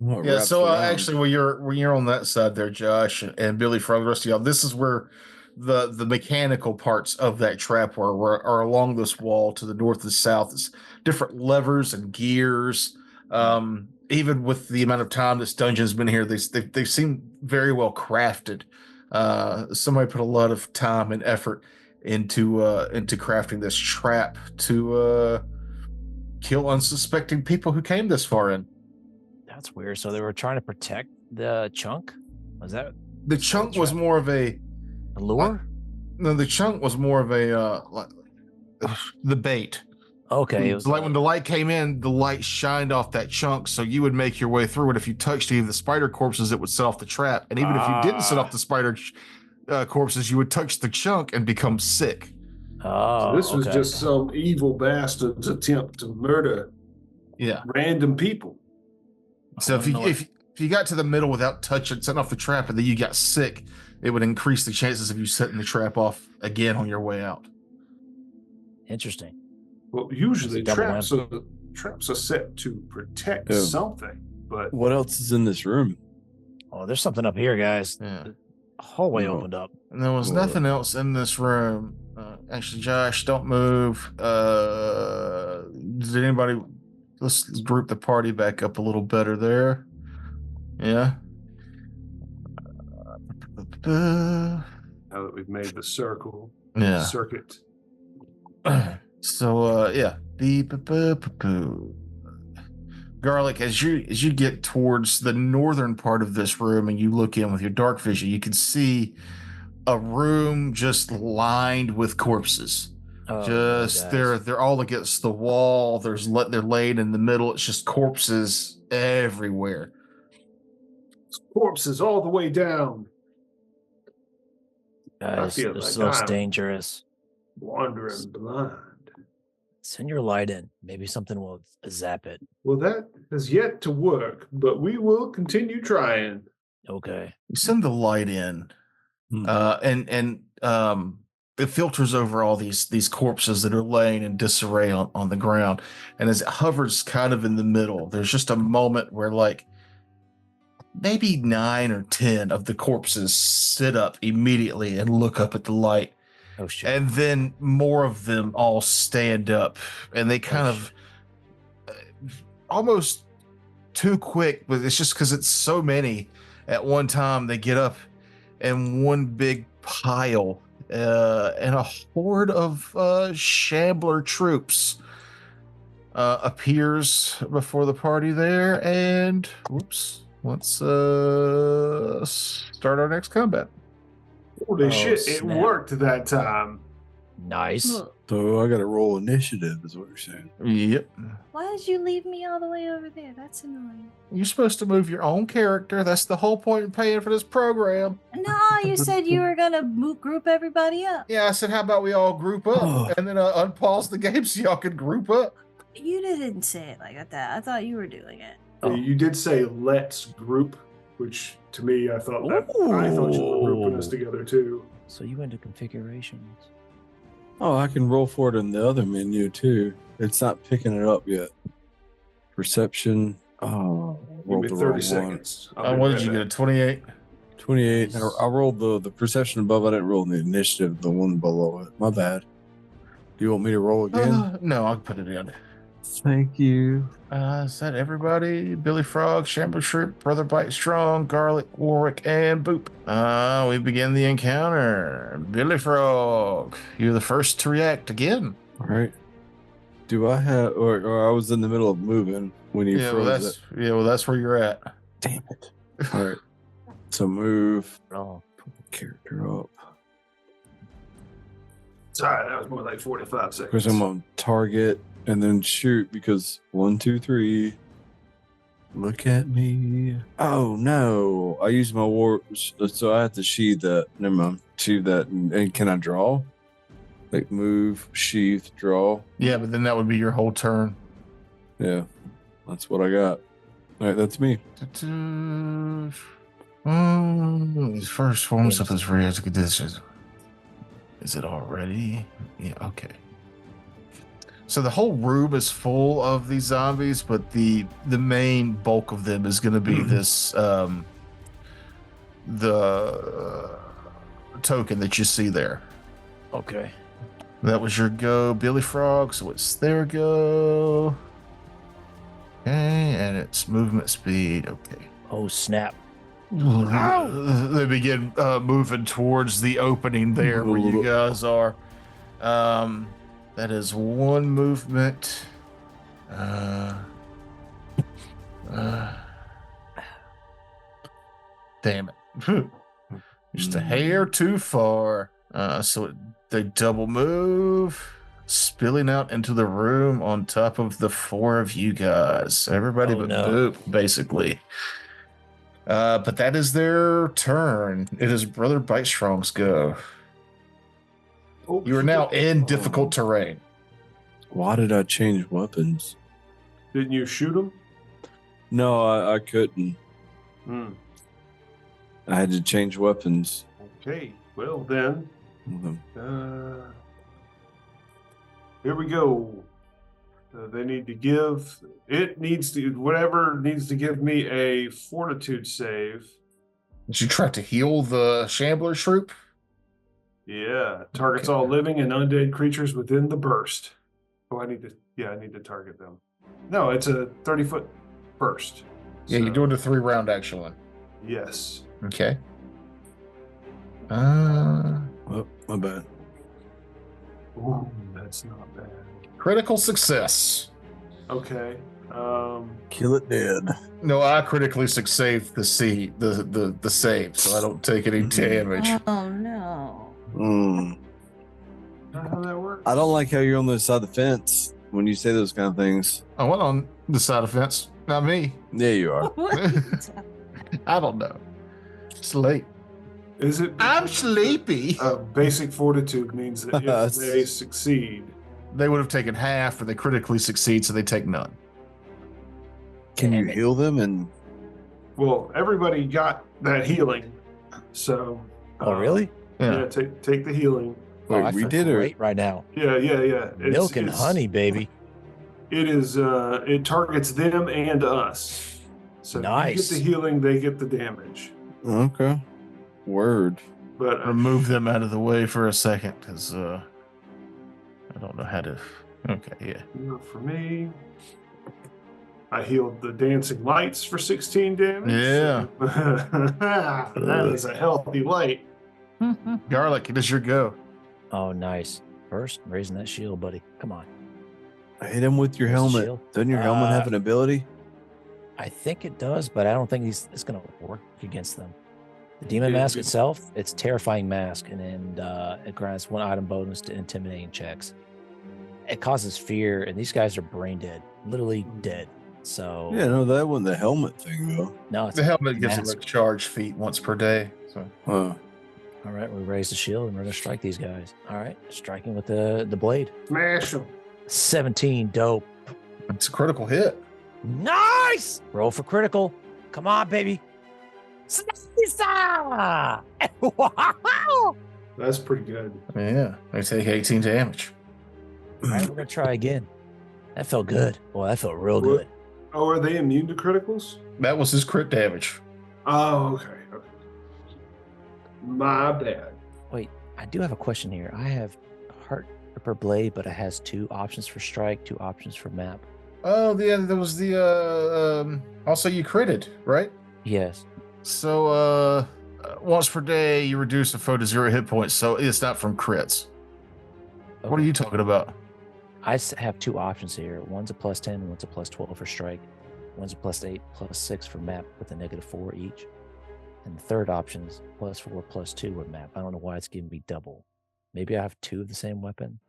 Oh, it Yeah, wraps so around. actually, when you're on that side there, Josh and Billy, for the rest of y'all, this is where the mechanical parts of that trap are along this wall to the north and south. It's different levers and gears. Even with the amount of time this dungeon's been here, they seem very well crafted. Somebody put a lot of time and effort into crafting this trap to kill unsuspecting people who came this far in. That's weird. So they were trying to protect the chunk? Was that The chunk was trap. more of a a lure? no. The chunk was more of a like the bait. Okay. It was Like when the light came in, the light shined off that chunk, so you would make your way through it. If you touched any of the spider corpses, it would set off the trap. And even if you didn't set off the spider corpses, you would touch the chunk and become sick. Oh, This was okay. just some evil bastard's attempt to murder Yeah. random people. So if you got to the middle without setting off the trap, and then you got sick, it would increase the chances of you setting the trap off again on your way out. Interesting. Well, usually It's a double traps are set to protect Yeah. something, but What else is in this room? Oh, there's something up here, guys. Yeah. A hallway No. opened up. And there was nothing else in this room. Actually, Josh, don't move. Did anybody? Let's group the party back up a little better there. Yeah. now that we've made the Yeah. circuit. So yeah. Garlic, as you get towards the northern part of this room and you look in with your dark vision, you can see a room just lined with corpses. Oh, Just guys. they're all against the wall. They're laid in the middle. It's just corpses everywhere. Corpses all the way down, Guys, feel this like looks I'm- dangerous. wandering blind. Send your light in. Maybe something will zap it. Well, that has yet to work, but we will continue trying. Okay. You send the light in, Hmm. and it filters over all these corpses that are laying in disarray on the ground. And as it hovers kind of in the middle, there's just a moment where like maybe 9 or 10 of the corpses sit up immediately and look up at the light. Oh shit. And then more of them all stand up, and they kind of almost too quick, but it's just because it's so many at one time. They get up, and one big pile and a horde of Shambler troops appears before the party there. And whoops, let's start our next combat. Holy Oh, shit, snap. it worked that time. Nice. Look, So I got to roll initiative, is what you're saying. Yep. why did you leave me all the way over there? That's annoying. You're supposed to move your own character. That's the whole point in paying for this program. No, you said you were gonna group everybody up. Yeah, I said, how about we all group up Oh. and then unpause the game so y'all could group up? You didn't say it like that. I thought you were doing it. Oh. You did say let's group, which to me I thought you were grouping us Ooh. together too. So you went to configurations. Oh, I can roll for it in the other menu too. It's not picking it up yet. Perception. Oh, Give rolled me the 30 wrong one. seconds. I'll be What right did you back. get? 28? 28. I rolled the perception above. I didn't roll the initiative, the one below it. My bad. Do you want me to roll again? No, I'll put it in. Thank you. Is that everybody? Billy Frog, Shambler Shrimp, Brother Bite Strong, Garlic, Warwick, and Boop. We begin the encounter. Billy Frog, you're the first to react again. All right. Do I have, or I was in the middle of moving when you froze it. That's where you're at. Damn it. All right. So move. Oh, Character up. Sorry, that was more like 45 Of seconds. course, I'm on target and then shoot because 1, 2, 3. Look at me. Oh no. I used my war. So I have to sheath that. Never mind. Sheath that. And can I draw? Like move, sheath, draw. Yeah, but then that would be your whole turn. Yeah. That's what I got. All right. That's me. These first forms of his rare conditions. Is it already? Yeah, okay. So the whole room is full of these zombies, but the main bulk of them is going to be this the token that you see there. okay. That was your go, Billy Frog. So it's their go. Okay, and it's movement speed. Okay. Oh, snap. They begin moving towards the opening there where you guys are. That is one movement. Damn it. Just a hair too far. So they double move, spilling out into the room on top of the four of you guys. Everybody Oh, but no. Boop, basically. But that is their turn. It is Brother Bite Strong's go. Oh, You are now in difficult terrain. Why did I change weapons? Didn't you shoot him? No, I couldn't. Hmm. I had to change weapons. Okay, well then, Mhm. here we go. They need to give. It needs to. Whatever needs to give me a fortitude save. Did you try to heal the Shambler troop? Yeah, targets Okay. all living and undead creatures within the burst. Oh, I need to. Yeah, I need to target them. No, it's a 30-foot burst. Yeah, you're doing the 3-round action one. Yes. Okay. Oh, my bad. Ooh, that's not bad. Critical success. Okay. Kill it dead. No, I critically succeed the save, so I don't take any damage. Oh no. Mm. Not how that works. I don't like how you're on the other side of the fence when you say those kind of things. I went on the side of the fence, not me. Yeah, you are. What? I don't know. It's late. Is it? I'm sleepy. Basic fortitude means that if they succeed, They would have taken half, or they critically succeed, so they take none. Can you Damn it. heal them? And well, everybody got that healing. So. Oh, really? Yeah. Take the healing. Oh, wait, I we feel did it. great right now. Yeah. Milk and honey, baby. It is. It targets them and us. So Nice. you get the healing, they get the damage. Okay. Word. But Remove them out of the way for a second, because I don't know how to. Okay, yeah. not for me. I healed the dancing lights for 16 damage. Yeah. That is a healthy light. Garlic, it is your go. Oh, nice. First, raising that shield, buddy. Come on. Hit him with your Raise the helmet. shield. Doesn't your helmet have an ability? I think it does, but I don't think it's going to work against them. The demon Yeah, mask it- itself, it's terrifying mask, and it grants 1 item bonus to intimidating checks. It causes fear, and these guys are brain dead, literally dead. So Yeah, no, that wasn't the helmet thing though. no, it's The helmet gives mask. him a charge feat once per day. So All right, we raise the shield and we're gonna strike these guys. All right, striking with the blade. Smash them. 17, dope. it's a critical hit. Nice. Roll for critical. Come on, baby. Wow. That's pretty good. Yeah, they take 18 damage. All right, we're gonna try again. That felt good. Boy, that felt real What? good. Oh, are they immune to criticals? That was his crit damage. Oh, okay. My bad. Wait, I do have a question here. I have Heart Ripper Blade, but it has 2 options for strike, 2 options for map. Oh, yeah, there was the also you critted, right? Yes. So once per day you reduce a foe to 0 hit points, so it's not from crits. What are Okay. you talking about? I have 2 options here. One's a +10, one's a +12 for strike. One's a +8, +6 for map with a -4 each. And the third option is +4, +2 with map. I don't know why it's giving me double. Maybe I have 2 of the same weapon.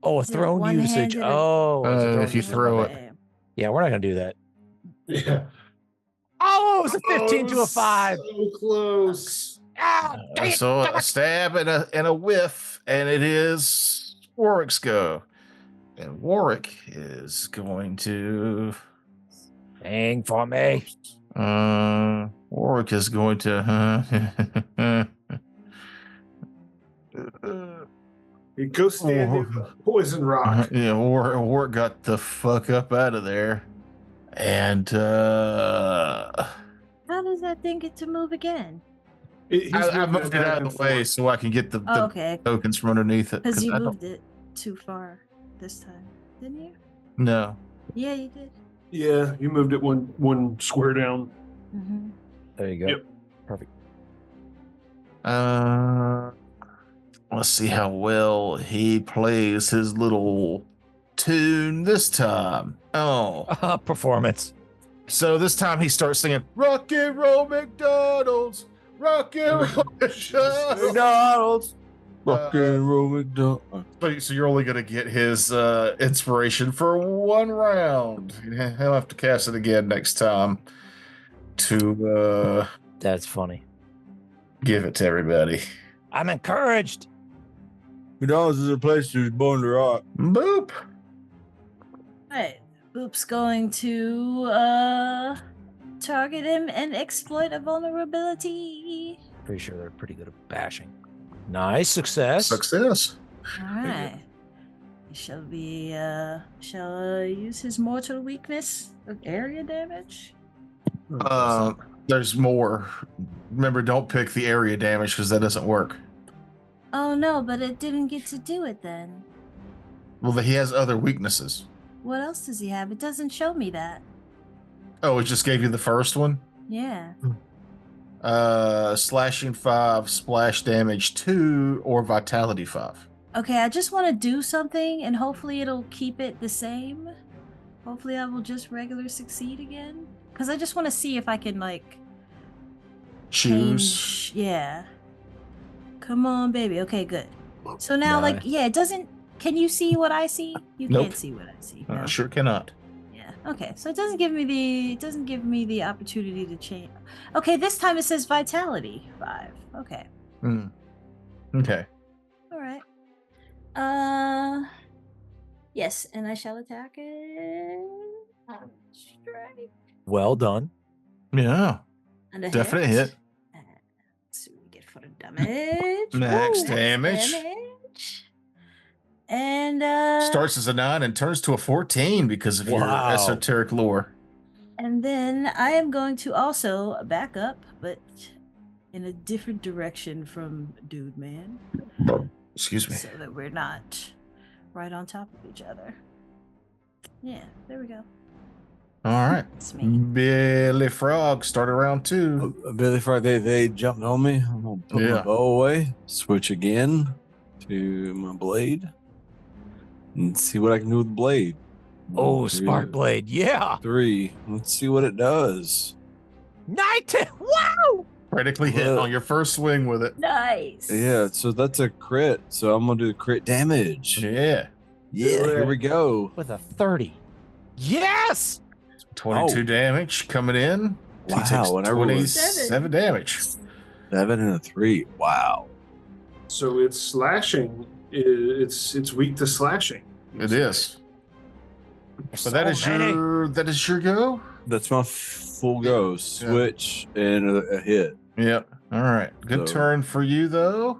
Oh, a Is it thrown usage. one-handed or- Oh, it's a thrown if you usage. throw it. Okay. Yeah, we're not gonna do that. Yeah. Oh, it was a 15 it to a was 5. So close. Ah, dang it. So a stab and a whiff, and it is Warwick's go. And Warwick is going to Dang for me. Warwick is going to You go stand in the poison rock. yeah, Warwick got the fuck up out of there. And How does that thing get to move again? I moved it out of the way so I can get the Oh, okay. tokens from underneath it. Because you I don't- moved it too far this time, didn't you? No. Yeah, you did. Yeah, you moved it one square down. Mm-hmm. There you go. Yep. Perfect. Let's see how well he plays his little tune this time. Oh. Performance. So this time he starts singing Rock and Roll McDonald's. Rock and Roll McDonald's. McDonald's. Rock and roll McDonald's. So you're only going to get his inspiration for 1 round. He'll have to cast it again next time to That's funny. give it to everybody. I'm encouraged. McDonald's is a place you was born to rock. Boop. Right. Boop's going to target him and exploit a vulnerability. Pretty sure they're pretty good at bashing. Nice success. Success. All right. He shall use his mortal weakness of area damage. There's more. Remember, don't pick the area damage because that doesn't work. Oh no, but it didn't get to do it then. Well, he has other weaknesses. What else does he have? It doesn't show me that. Oh, it just gave you the first one? Yeah. Slashing 5, splash damage 2, or vitality 5. Okay, I just want to do something and hopefully it'll keep it the same. Hopefully I will just regular succeed again. Because I just want to see if I can, like, Choose. change. Yeah. Come on, baby. Okay, good. So now, like, Nice. yeah, it doesn't. Can you see what I see? You Nope. can't see what I see. I No? sure cannot. Yeah. Okay. So it doesn't give me the opportunity to change. Okay, this time it says vitality 5. Okay. Hmm. Okay. All right. Yes, and I shall attack it. Strike. Well done. Yeah. And a Definite hit. And so we get for the damage. Max Ooh, damage. And Starts as a 9 and turns to a 14 because of your Wow. esoteric lore. and then I am going to also back up, but in a different direction from Dude Man, Excuse me. so that we're not right on top of each other. Yeah, there we go. All right. It's me. Billy Frog, start around 2. Billy Friday, they jumped on me. I'm gonna put my Yeah. bow away, switch again to my blade, and see what I can do with the blade. Oh, 1, 2, Spark Blade. Yeah. 3. Let's see what it does. 19. Wow. Critically hit on your first swing with it. Nice. Yeah, so that's a crit. So I'm gonna do the crit damage. Yeah. Yeah, here we go. With a 30. Yes. 22 damage coming in. He takes Wow, and I rolled 27 damage. 7 and a 3. Wow. So it's slashing. It's weak to slashing. It is. So that is your go? That's my full go. Switch and a hit. Yep. All right. Good So- turn for you, though.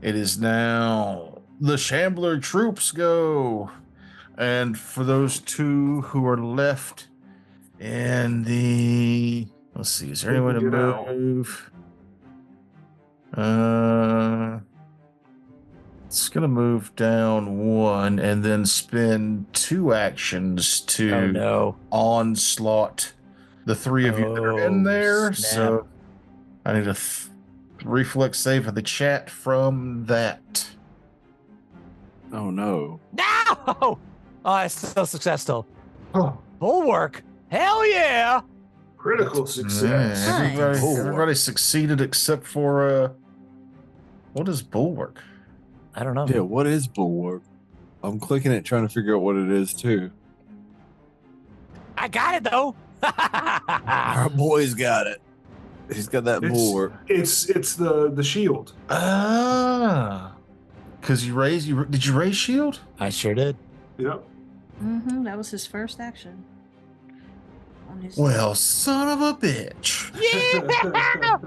It is now the Shambler troops go. And for those 2 who are left in the... Let's see. Is there any way to Get out. move? It's going to move down 1 and then spend 2 actions to Oh no. onslaught the 3 of you that are in Oh, there. snap. So I need a reflex save for the chat from that. Oh no. No. Oh, it's still successful. Oh, Bulwark. Hell yeah. critical success. Yeah, everybody, Nice. everybody succeeded except for what is Bulwark? I don't know. Yeah, what is bulwark? I'm clicking it, trying to figure out what it is too. I got it though. Our boy's got it. He's got that bulwark. It's the shield. Ah, because did you raise shield? I sure did. Yep. Mm-hmm. That was his first action. On his Well, son of a bitch. Yeah.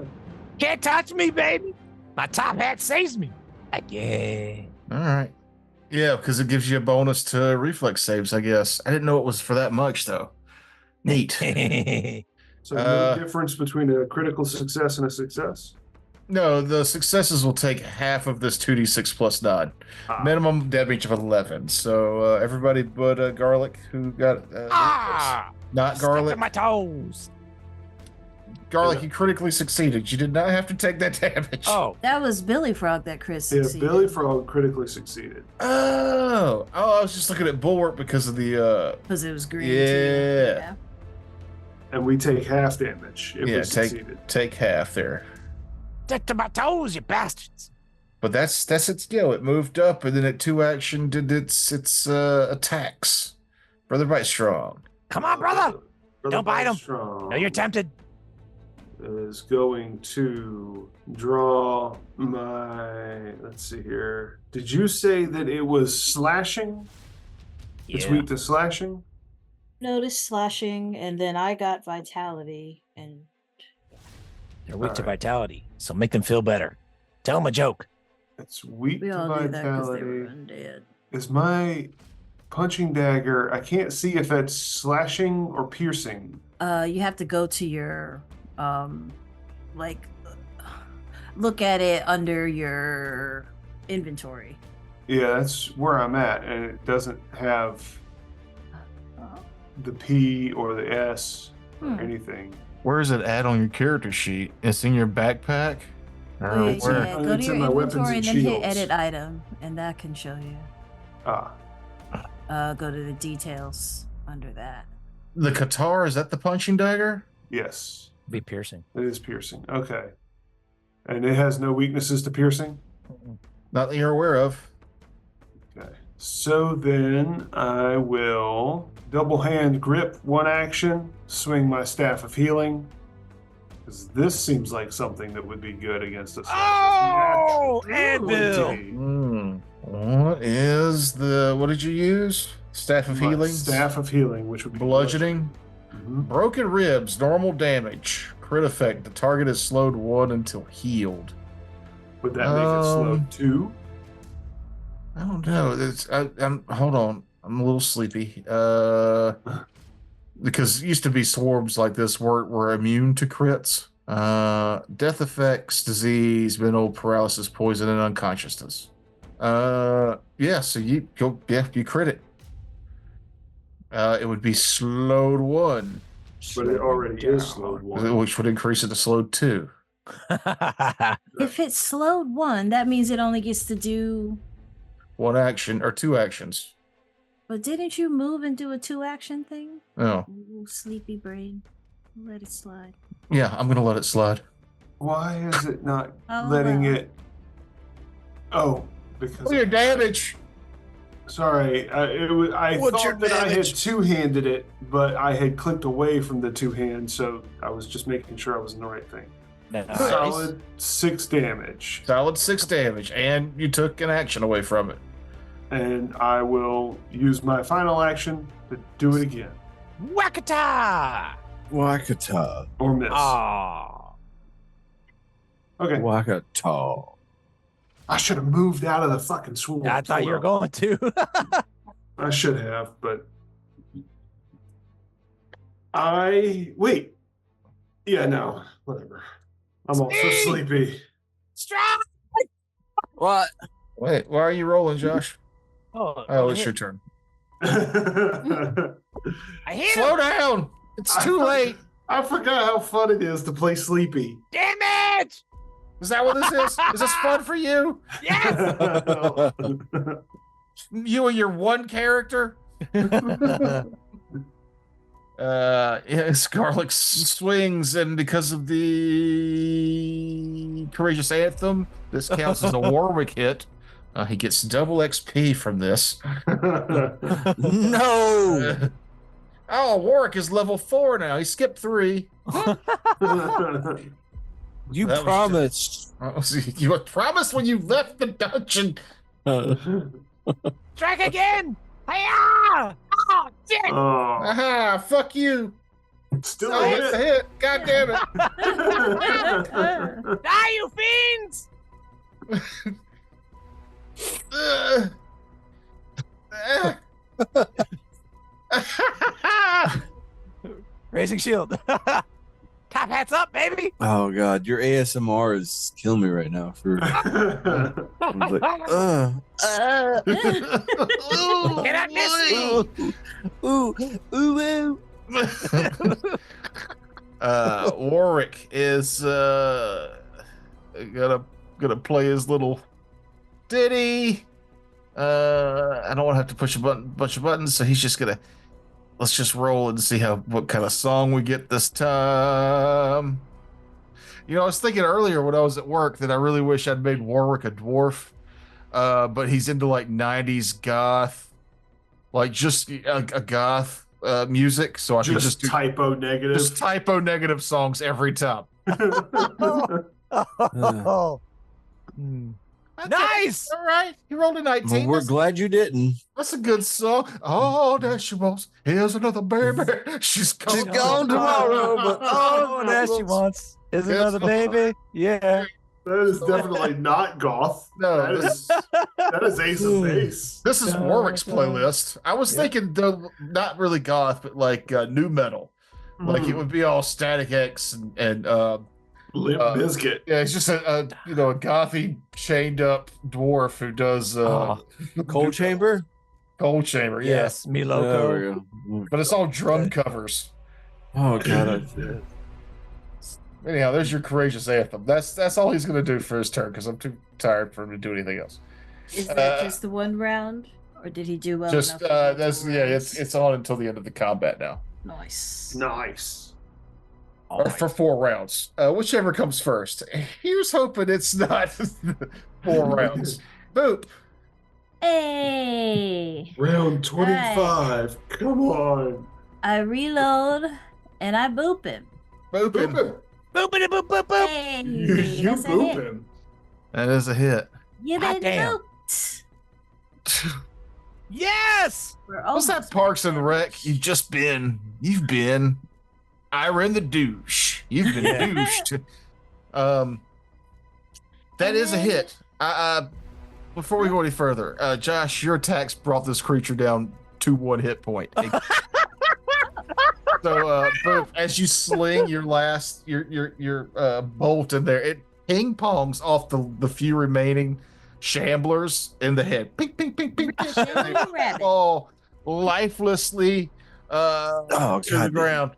Can't touch me, baby. My top hat saves me. Yeah. All right. Yeah, because it gives you a bonus to reflex saves, I guess. I didn't know it was for that much, though. Neat. So no difference between a critical success and a success. No, the successes will take half of this 2d6 plus 9. Minimum damage of 11. So everybody but Garlic, who got not Garlic. My toes. Garlic, you critically succeeded. You did not have to take that damage. Oh. That was Billy Frog that Chris Yeah, succeeded. Billy Frog critically succeeded. Oh, I was just looking at Bulwark because of the Because it was green. too. Yeah. And we take half damage if we succeeded. take half there. Stick to my toes, you bastards. But that's its skill. It moved up and then at 2 action did its attacks. Brother Bite Strong. Come on, brother. Don't bite him. Strong No, you're tempted. is going to draw my. Let's see here. Did you say that it was slashing? It's Yeah. weak to slashing. Notice slashing, and then I got vitality, and They're weak to Alright. vitality, so make them feel better. Tell them a joke. It's weak we to all knew that because they vitality. were undead. Is my punching dagger? I can't see if that's slashing or piercing. You have to go to your look at it under your inventory. Yeah, that's where I'm at, and it doesn't have the P or the S or anything. Where is it at on your character sheet? It's in your backpack? Or Oh, yeah, where? yeah, go It's to in your my weapons inventory and and then hit shields. edit item, and that can show you. Ah, Go to the details under that. The Qatar, is that the punching dagger? yes, Be piercing. it is piercing. Okay, and it has no weaknesses to piercing. Not that you're aware of. Okay, so then I will double hand grip 1 action, swing my staff of healing. Because this seems like something that would be good against us. Oh, Natural Anvil. 20. What did you use? Staff of My healing? Staff of healing, which would be Bludgeoning? Mhm. Broken ribs, normal damage. Crit effect. The target is slowed 1 until healed. Would that make it slowed 2? I don't know. I'm hold on. I'm a little sleepy. Because it used to be swarms like this were immune to crits. Death effects, disease, mental paralysis, poison, and unconsciousness. So you crit it. It would be slowed 1, But it already is slowed 1. which would increase it to slowed 2. If it's slowed 1, that means it only gets to do. 1 action or 2 actions. But didn't you move and do a 2-action thing? Oh, Ooh, sleepy brain. Let it slide. yeah, I'm gonna let it slide. Why is it not Oh, letting well. it? Oh, because Oh, your damage. sorry, I What's your thought that I had damage? two-handed it, but I had clicked away from the 2 hands, so I was just making sure I was in the right thing. Nice. Solid 6 damage, Solid 6 damage, and you took an action away from it. and I will use my final action to do it again Wakata! Wakata. or miss. Ah. Okay, Wakata. I should have moved out of the fucking swamp. I thought you were going to. I should have, but wait. Yeah, no, whatever. I'm also Steve! sleepy. Strike! What? Wait, why are you rolling, Josh? Oh, Oh, I it's hit- your turn. I hit Slow him! down. It's too late. I forgot how fun it is to play sleepy. Damage! Is that what this is? Is this fun for you? Yes! You and your one character? Yeah, Scarlet swings, and because of the Courageous Anthem, this counts as a Warwick hit. He gets double XP from this. No. Oh, Warwick is level 4 now. He skipped 3. You That was promised. You had promised when you left the dungeon. Strike again! Hiya! Oh, shit! Oh, Aha, fuck you. still Oh, it's a hit. hit. God damn it. Die, you fiends! Raising shield. Top hats up, baby! Oh God, your ASMR is killing me right now. For I'm like, Cannot miss me! ooh, ooh, ooh. Warwick is gonna play his little ditty. I don't want to have to push a bunch of buttons, so he's just gonna let's just roll and see what kind of song we get this time. You know, I was thinking earlier when I was at work that I really wish I'd made Warwick a dwarf, but he's into like 90s goth, like just a goth music, so I could just do typo negative. just typo negative songs every time. Oh. Nice! All right, you rolled a 19. Well, we're That's- glad you didn't. That's a good song. Oh, there she was. Here's another baby. She's She's gone tomorrow, but Oh, there she wants. Is Yes. another baby? Yeah. That is definitely not goth. No, that is Ace of Base. This is Warwick's playlist. I was thinking, though, not really goth, but like new metal. Like it would be all Static X and Limp Bizkit. yeah, it's just a gothy chained up dwarf who does Cold chamber. Cold Chamber. Yeah. Yes, me There loco. we go. But it's all drum covers. Oh God. Anyhow, there's your Courageous Anthem. That's all he's gonna do for his turn because I'm too tired for him to do anything else. Is that just the one round, or did he do well Just enough? that's it's on until the end of the combat now. Nice. Nice. Or for 4 rounds, whichever comes first. Here's hoping it's not 4 rounds. Boop. Hey, Round 25. Come on. I reload and I boop him. Boop Boop him. him. Boopity boop boop boop. Hey, You that's a boop hit. him. That is a hit. You Hot been damn. booped. Yes! We're What's that almost Parks back and up. Rec? You've been Ira the douche. You've been Yeah. douched. That is a hit. Before we go any further, Josh, your attacks brought this creature down to 1 hit point. So, but as you sling your last your bolt in there, it ping pongs off the few remaining shamblers in the head. Ping, ping, ping, ping, ping. And they Shambling rabbit. fall lifelessly Oh, to the God. ground,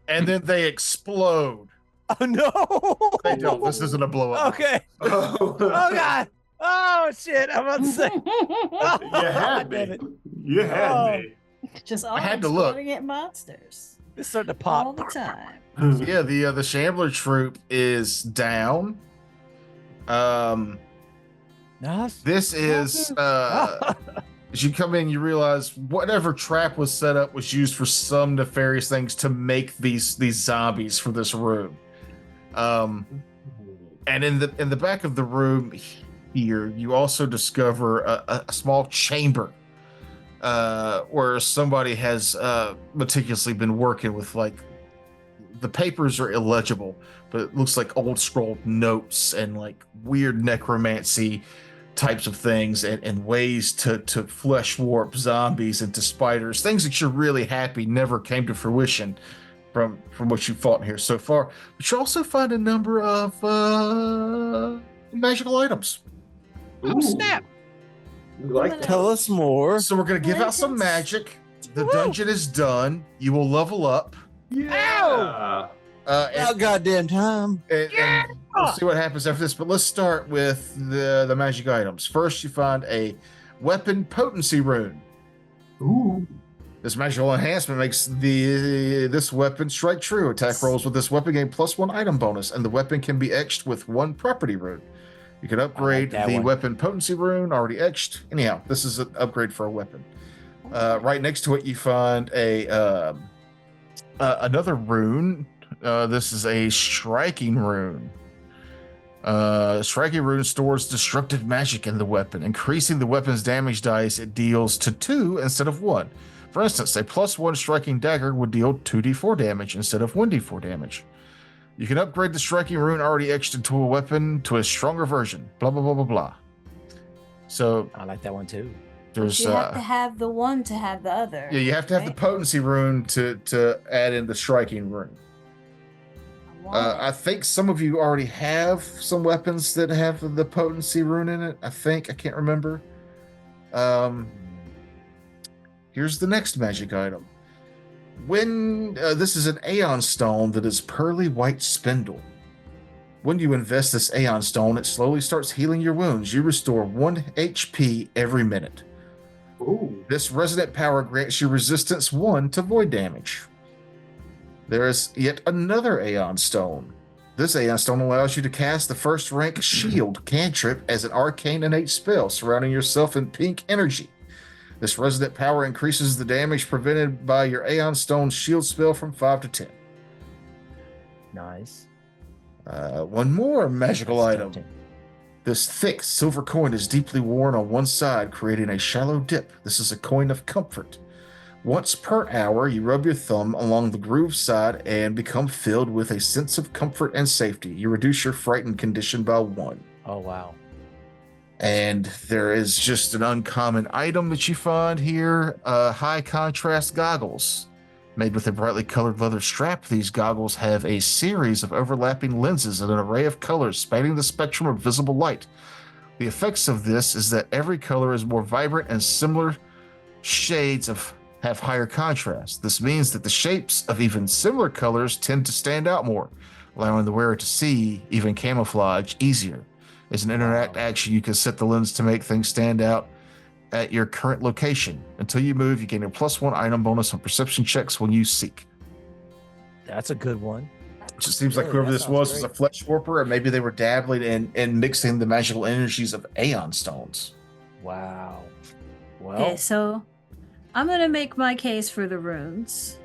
and then they explode. Oh, no. They don't. This isn't a blow up. Okay. Oh, God. Oh, shit. I'm about to say. You had Damn me. it. You had Oh. me. Just I had always to look. going at monsters It's starting to all pop. the time. Yeah, the Shambler troop is down. Nice. This is as you come in, you realize whatever trap was set up was used for some nefarious things to make these zombies for this room. And in the back of the room here, you also discover a small chamber where somebody has meticulously been working with, like, the papers are illegible, but it looks like old scroll notes and like weird necromancy types of things and ways to flesh warp zombies into spiders, things that you're really happy never came to fruition from what you fought in here so far. But you also find a number of magical items. Oh, snap. Like Tell us more. So we're going to give out some magic. The dungeon is done. You will level up. yeah. About goddamn time. And we'll see what happens after this. But let's start with the magic items. First, you find a weapon potency rune. Ooh. This magical enhancement makes this weapon strike true. Attack rolls with this weapon gain +1 item bonus, and the weapon can be etched with 1 property rune. You can upgrade that the one. weapon potency rune already etched. Anyhow, this is an upgrade for a weapon. Right next to it, you find another rune. This is a striking rune. Striking rune stores destructive magic in the weapon, increasing the weapon's damage dice it deals to 2 instead of 1. For instance, a +1 striking dagger would deal 2d4 damage instead of 1d4 damage. You can upgrade the striking rune already etched into a weapon to a stronger version. Blah blah blah blah blah. So I like that one too. there's You have to have the one to have the other. yeah, you have to have the right? potency rune to add in the striking rune. I want it. I think some of you already have some weapons that have the potency rune in it. I can't remember. Here's the next magic item. When this is an Aeon Stone that is pearly white spindle. When you invest this Aeon Stone, it slowly starts healing your wounds. You restore 1 HP every minute. Ooh. This resonant power grants you resistance 1 to void damage. There is yet another Aeon Stone. This Aeon Stone allows you to cast the first rank Shield cantrip as an arcane innate spell, surrounding yourself in pink energy. This resonant power increases the damage prevented by your Aeon Stone shield spell from 5 to 10. Nice. One more magical That's item. tempting. This thick silver coin is deeply worn on one side, creating a shallow dip. This is a coin of comfort. Once per hour, you rub your thumb along the groove side and become filled with a sense of comfort and safety. You reduce your frightened condition by 1. Oh wow. And there is just an uncommon item that you find here, high contrast goggles. Made with a brightly colored leather strap, these goggles have a series of overlapping lenses and an array of colors spanning the spectrum of visible light. The effects of this is that every color is more vibrant and similar shades have higher contrast. This means that the shapes of even similar colors tend to stand out more, allowing the wearer to see even camouflage easier. As an interact action, you can set the lens to make things stand out at your current location. Until you move, you gain a +1 item bonus on perception checks when you seek. That's a good one. It just seems like Really, whoever that this was a sounds flesh warper, and maybe they were dabbling in mixing the magical energies of Aeon Stones. Wow. Well, Okay, so I'm gonna make my case for the runes.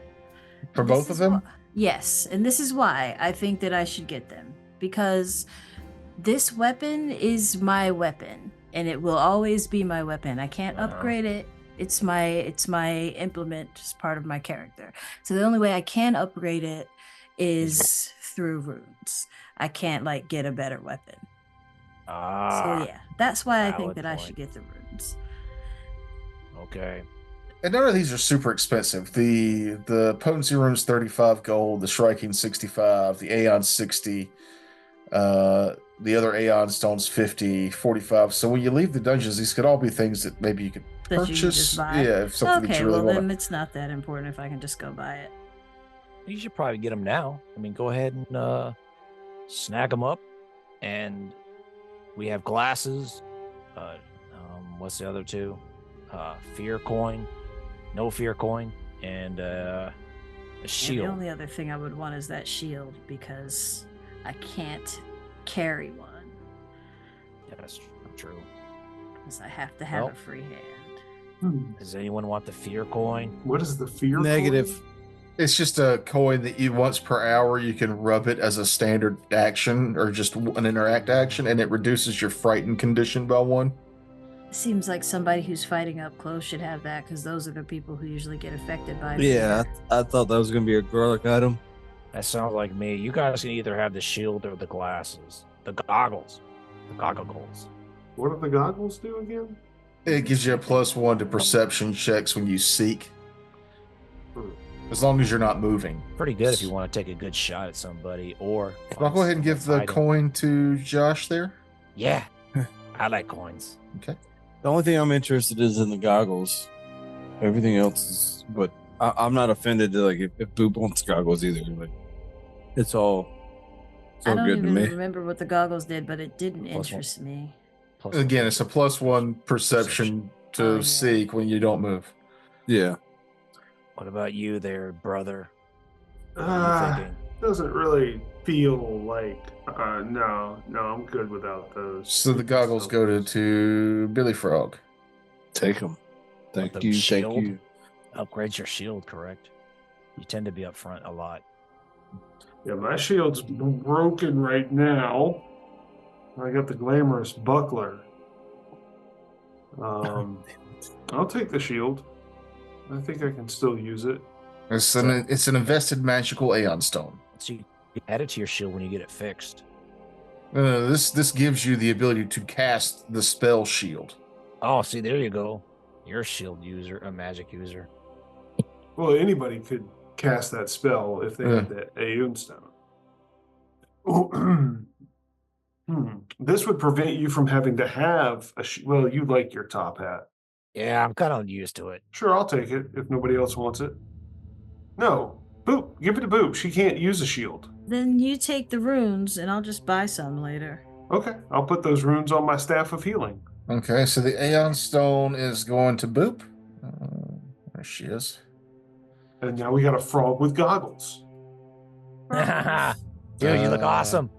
For And this both of is them? yes, and this is why I think that I should get them, because this weapon is my weapon and it will always be my weapon. I can't upgrade it. It's my implement, it's part of my character. So the only way I can upgrade it is through runes. I can't like get a better weapon. So yeah, that's why I think valid that I point. should get the runes. okay. And none of these are super expensive. The potency rune's 35 gold, the striking 65, the Aeon 60, the other Aeon stones 50, 45. So when you leave the dungeons, these could all be things that maybe you could that you purchase. just buy? Yeah, if something that Okay, you really well want then it's not that important if I can just go buy it. You should probably get them now. I mean, go ahead and snag them up. And we have glasses. What's the other two? Fear coin, no fear coin, and a shield. Yeah, the only other thing I would want is that shield because I can't carry one. Yeah, that's true. Because I have to have Well, a free hand. Does anyone want the fear coin? What is the fear? Negative. coin? It's just a coin that you once per hour you can rub it as a standard action or just an interact action, and it reduces your frightened condition by 1. Seems like somebody who's fighting up close should have that because those are the people who usually get affected by Yeah, fear. I thought that was gonna be a garlic item. That sounds like me. You guys can either have the shield or the glasses, the goggles, the goggles. What do the goggles do again? It gives you a +1 to perception checks when you seek, as long as you're not moving. Pretty good if you want to take a good shot at somebody, or I'll go ahead and give the item. coin to Josh there. Yeah, I like coins. Okay. The only thing I'm interested is in the goggles. Everything else is, but I'm not offended to like if Boop wants goggles either. Like it's all I don't good to even me. remember what the goggles did, but it didn't Plus one. interest me. Plus Again, it's a +1 perception to Oh, yeah. seek when you don't move. Yeah. What about you there, brother? What are you Ah, thinking? doesn't really feel like. No, I'm good without those. So the goggles go to Billy Frog. Take them. Thank the you. shield? Thank you. Upgrades your shield, correct? You tend to be up front a lot. Yeah, my shield's broken right now. I got the glamorous buckler. I'll take the shield. I think I can still use it. It's an invested magical Aeon Stone. So you add it to your shield when you get it fixed. This gives you the ability to cast the spell shield. Oh, see, there you go. You're a shield user, a magic user. Well, anybody could cast that spell if they had that Aeon Stone. This would prevent you from having to have a well, you like your top hat. Yeah, I'm kind of used to it. Sure, I'll take it if nobody else wants it. No, Boop, give it to Boop. She can't use a shield. Then you take the runes and I'll just buy some later. Okay, I'll put those runes on my staff of healing. Okay, so the Aeon Stone is going to Boop. There she is. And now we got a frog with goggles. Dude, you look awesome.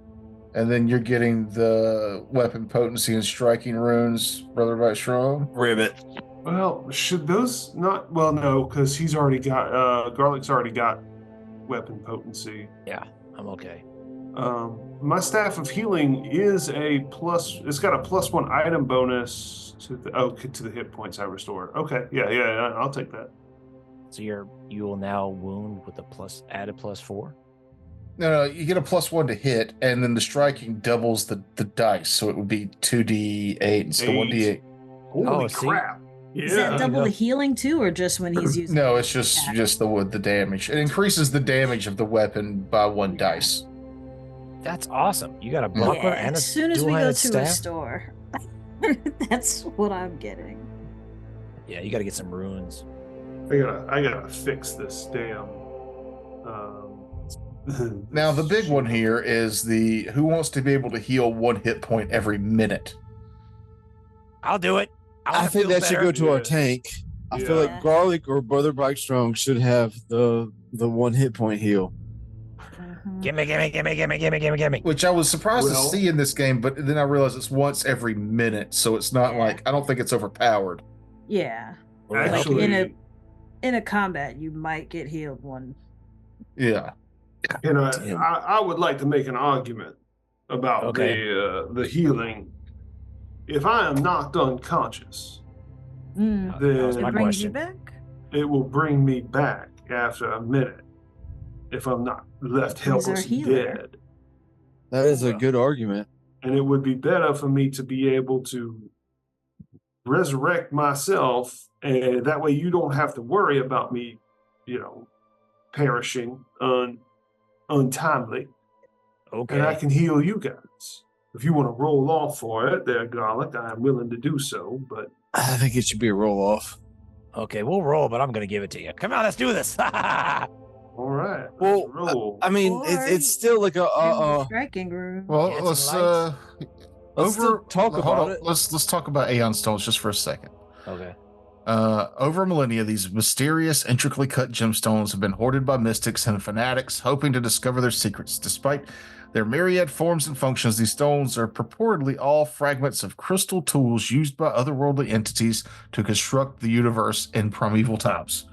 And then you're getting the weapon potency and striking runes, Brother by Strong. Ribbit. Well, should those not? Well, no, because he's already got. Garlic's already got weapon potency. Yeah, I'm okay. My staff of healing is a plus. It's got a +1 item bonus to the hit points I restore. Okay, yeah, I'll take that. So you will now wound with add a +4. No, you get a +1 to hit, and then the striking doubles the dice, so it would be 2d8 instead of 1d8. Holy see? crap! Yeah. Is that double the healing too, or just when he's using? No, it's just the damage. It increases the damage of the weapon by 1 dice. That's awesome. You got a buckler and a as soon as we go dual-handed to staff? a store, that's what I'm getting. Yeah, you got to get some runes. I gotta fix this damn. Now, the big one here is who wants to be able to heal 1 hit point every minute? I'll do it. I think that should go to our tank. I feel Yeah. like Garlic or Brother Bike Strong should have the 1 hit point heal. Gimme. Which I was surprised Well- to see in this game, but then I realized it's once every minute, so it's not like, I don't think it's overpowered. Yeah, Actually, in a combat, you might get healed one. Yeah. and Damn. I would like to make an argument about Okay. the healing. If I am knocked unconscious, Mm. That was then my It brings you question. back. it will bring me back after a minute. If I'm not left He's our helpless and healer. dead. That is a Yeah. good argument. And it would be better for me to be able to resurrect myself, and that way you don't have to worry about me, perishing untimely, and I Okay. can heal you guys. If you want to roll off for it, there, Garlic, I am willing to do so, but I think it should be a roll off. Okay, we'll roll, but I'm gonna give it to you. Come on, let's do this. All right. Well, roll. I mean, it's still like In the a striking room. Well, Dancing let's lights. Let's still talk hold about on. it. Let's talk about Aeon Stones just for a second. Okay. Over millennia, these mysterious, intricately cut gemstones have been hoarded by mystics and fanatics, hoping to discover their secrets. Despite their myriad forms and functions, these stones are purportedly all fragments of crystal tools used by otherworldly entities to construct the universe in primeval times.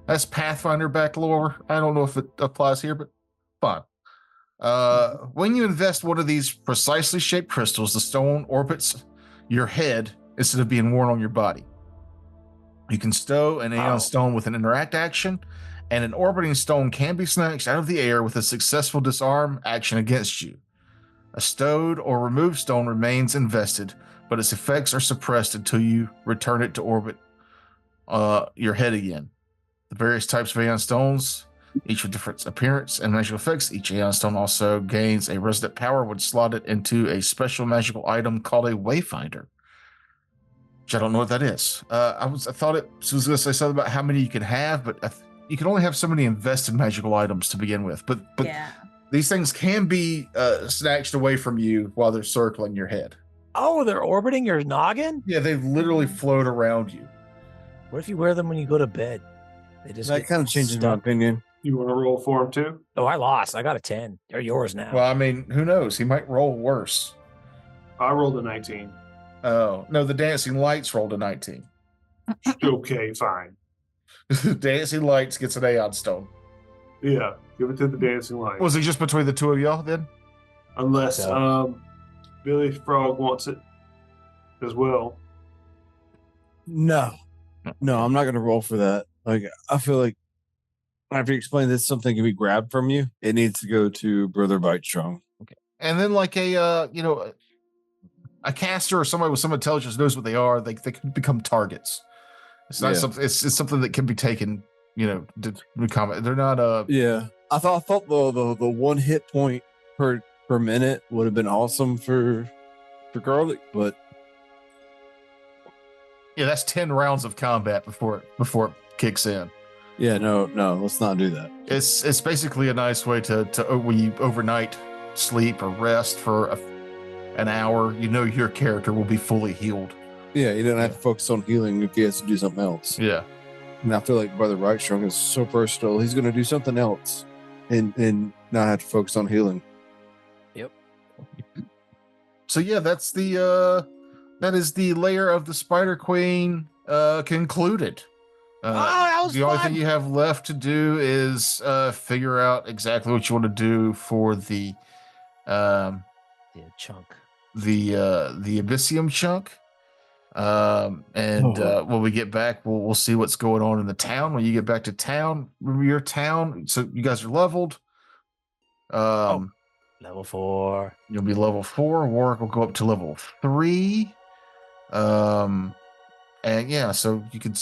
That's Pathfinder back lore. I don't know if it applies here, but fine. When you invest one of these precisely shaped crystals, the stone orbits your head instead of being worn on your body. You can stow an Aeon Stone with an interact action, and an orbiting stone can be snatched out of the air with a successful disarm action against you. A stowed or removed stone remains invested, but its effects are suppressed until you return it to orbit your head again. The various types of Aeon Stones, each with different appearance and magical effects. Each Aeon Stone also gains a resident power when slotted into a special magical item called a Wayfinder. Which I don't know what that is. I thought it was going to say something about how many you can have, but you can only have so many invested magical items to begin with. But Yeah. these things can be snatched away from you while they're circling your head. Oh, they're orbiting your noggin? Yeah, they literally float around you. What if you wear them when you go to bed? They just That get kind of changes my stuck. opinion. You want to roll for him too? Oh, I lost. I got a 10. They're yours now. Well, I mean, who knows? He might roll worse. I rolled a 19. Oh, no, the Dancing Lights rolled a 19. Okay, fine. Dancing Lights gets an Aeon Stone. Yeah, give it to the dancing light. Was it just between the two of y'all then? Unless Billy Frog wants it as well. No, I'm not gonna roll for that. Like, I feel like after you explain this, something can be grabbed from you. It needs to go to Brother Bite Strong. And then like a caster or somebody with some intelligence knows what they are. They could become targets. It's not something. It's something that can be taken. To become. They're not. Yeah, I thought the 1 hit point per minute would have been awesome for Garlic, but Yeah, that's 10 rounds of combat before it kicks in. yeah, no, let's not do that. It's basically a nice way to when you overnight sleep or rest for an hour. Your character will be fully healed. Yeah, you don't have to focus on healing if he has to do something else. Yeah. And I feel like Brother Right Strong is so versatile. He's going to do something else and not have to focus on healing. Yep. So yeah, that is the layer of the Spider Queen concluded. that was the only fun. thing you have left to do is figure out exactly what you want to do for the chunk. the Abyssium chunk. When we get back, we'll see what's going on in the town. When you get back to town, remember your town. So you guys are leveled. Level 4. You'll be level 4. Warwick will go up to level 3. And yeah, so you can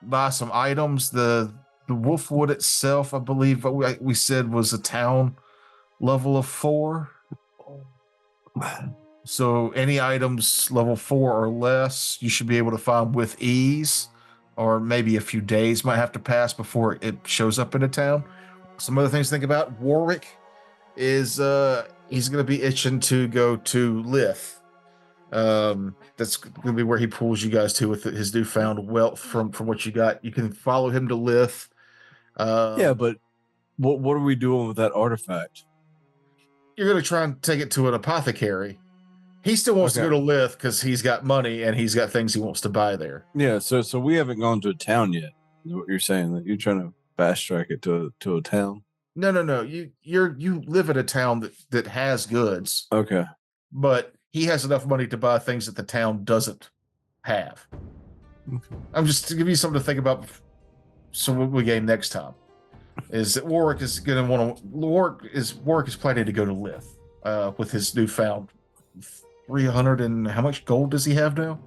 buy some items. The Wolfwood itself, I believe, we said was a town level of 4. So any items level 4 or less, you should be able to find with ease, or maybe a few days might have to pass before it shows up in a town. Some other things to think about. Warwick is he's going to be itching to go to Lith. That's going to be where he pulls you guys to with his newfound wealth from what you got. You can follow him to Lith. Yeah, but what are we doing with that artifact? You're going to try and take it to an apothecary. He still wants to go to Lith because he's got money and he's got things he wants to buy there. Yeah, so we haven't gone to a town yet. Is what you're saying? That you're trying to fast track it to a town? No. You live in a town that has goods. Okay. But he has enough money to buy things that the town doesn't have. Okay. I'm just to give you something to think about. So what we game next time is that Warwick is going to want to. Warwick is planning to go to Lith with his newfound 300 and how much gold does he have now?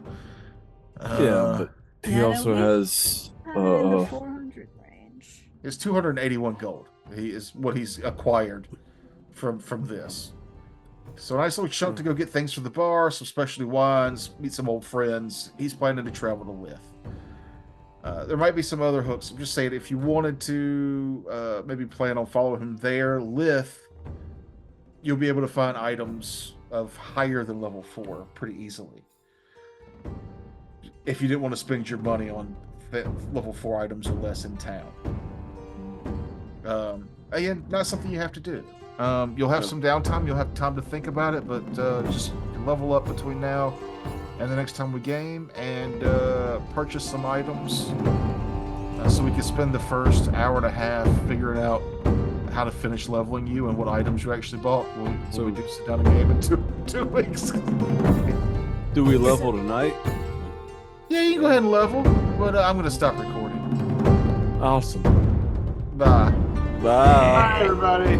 Yeah, but he also has in the 400 range. It's 281 gold. He is what he's acquired from this. So a nice little chunk to go get things for the bar, some specialty wines, meet some old friends. He's planning to travel to Lith. There might be some other hooks. I'm just saying, if you wanted to maybe plan on following him there, Lith, you'll be able to find items of higher than level 4 pretty easily. If you didn't want to spend your money on level 4 items or less in town. Again, not something you have to do. You'll have some downtime. You'll have time to think about it, but just level up between now and the next time we game and purchase some items so we can spend the first hour and a half figuring out how to finish leveling you and what items you actually bought. So we do sit down and game in two weeks. Do we level tonight? Yeah, you can go ahead and level, but I'm going to stop recording. Awesome. Bye. Bye. Bye, everybody.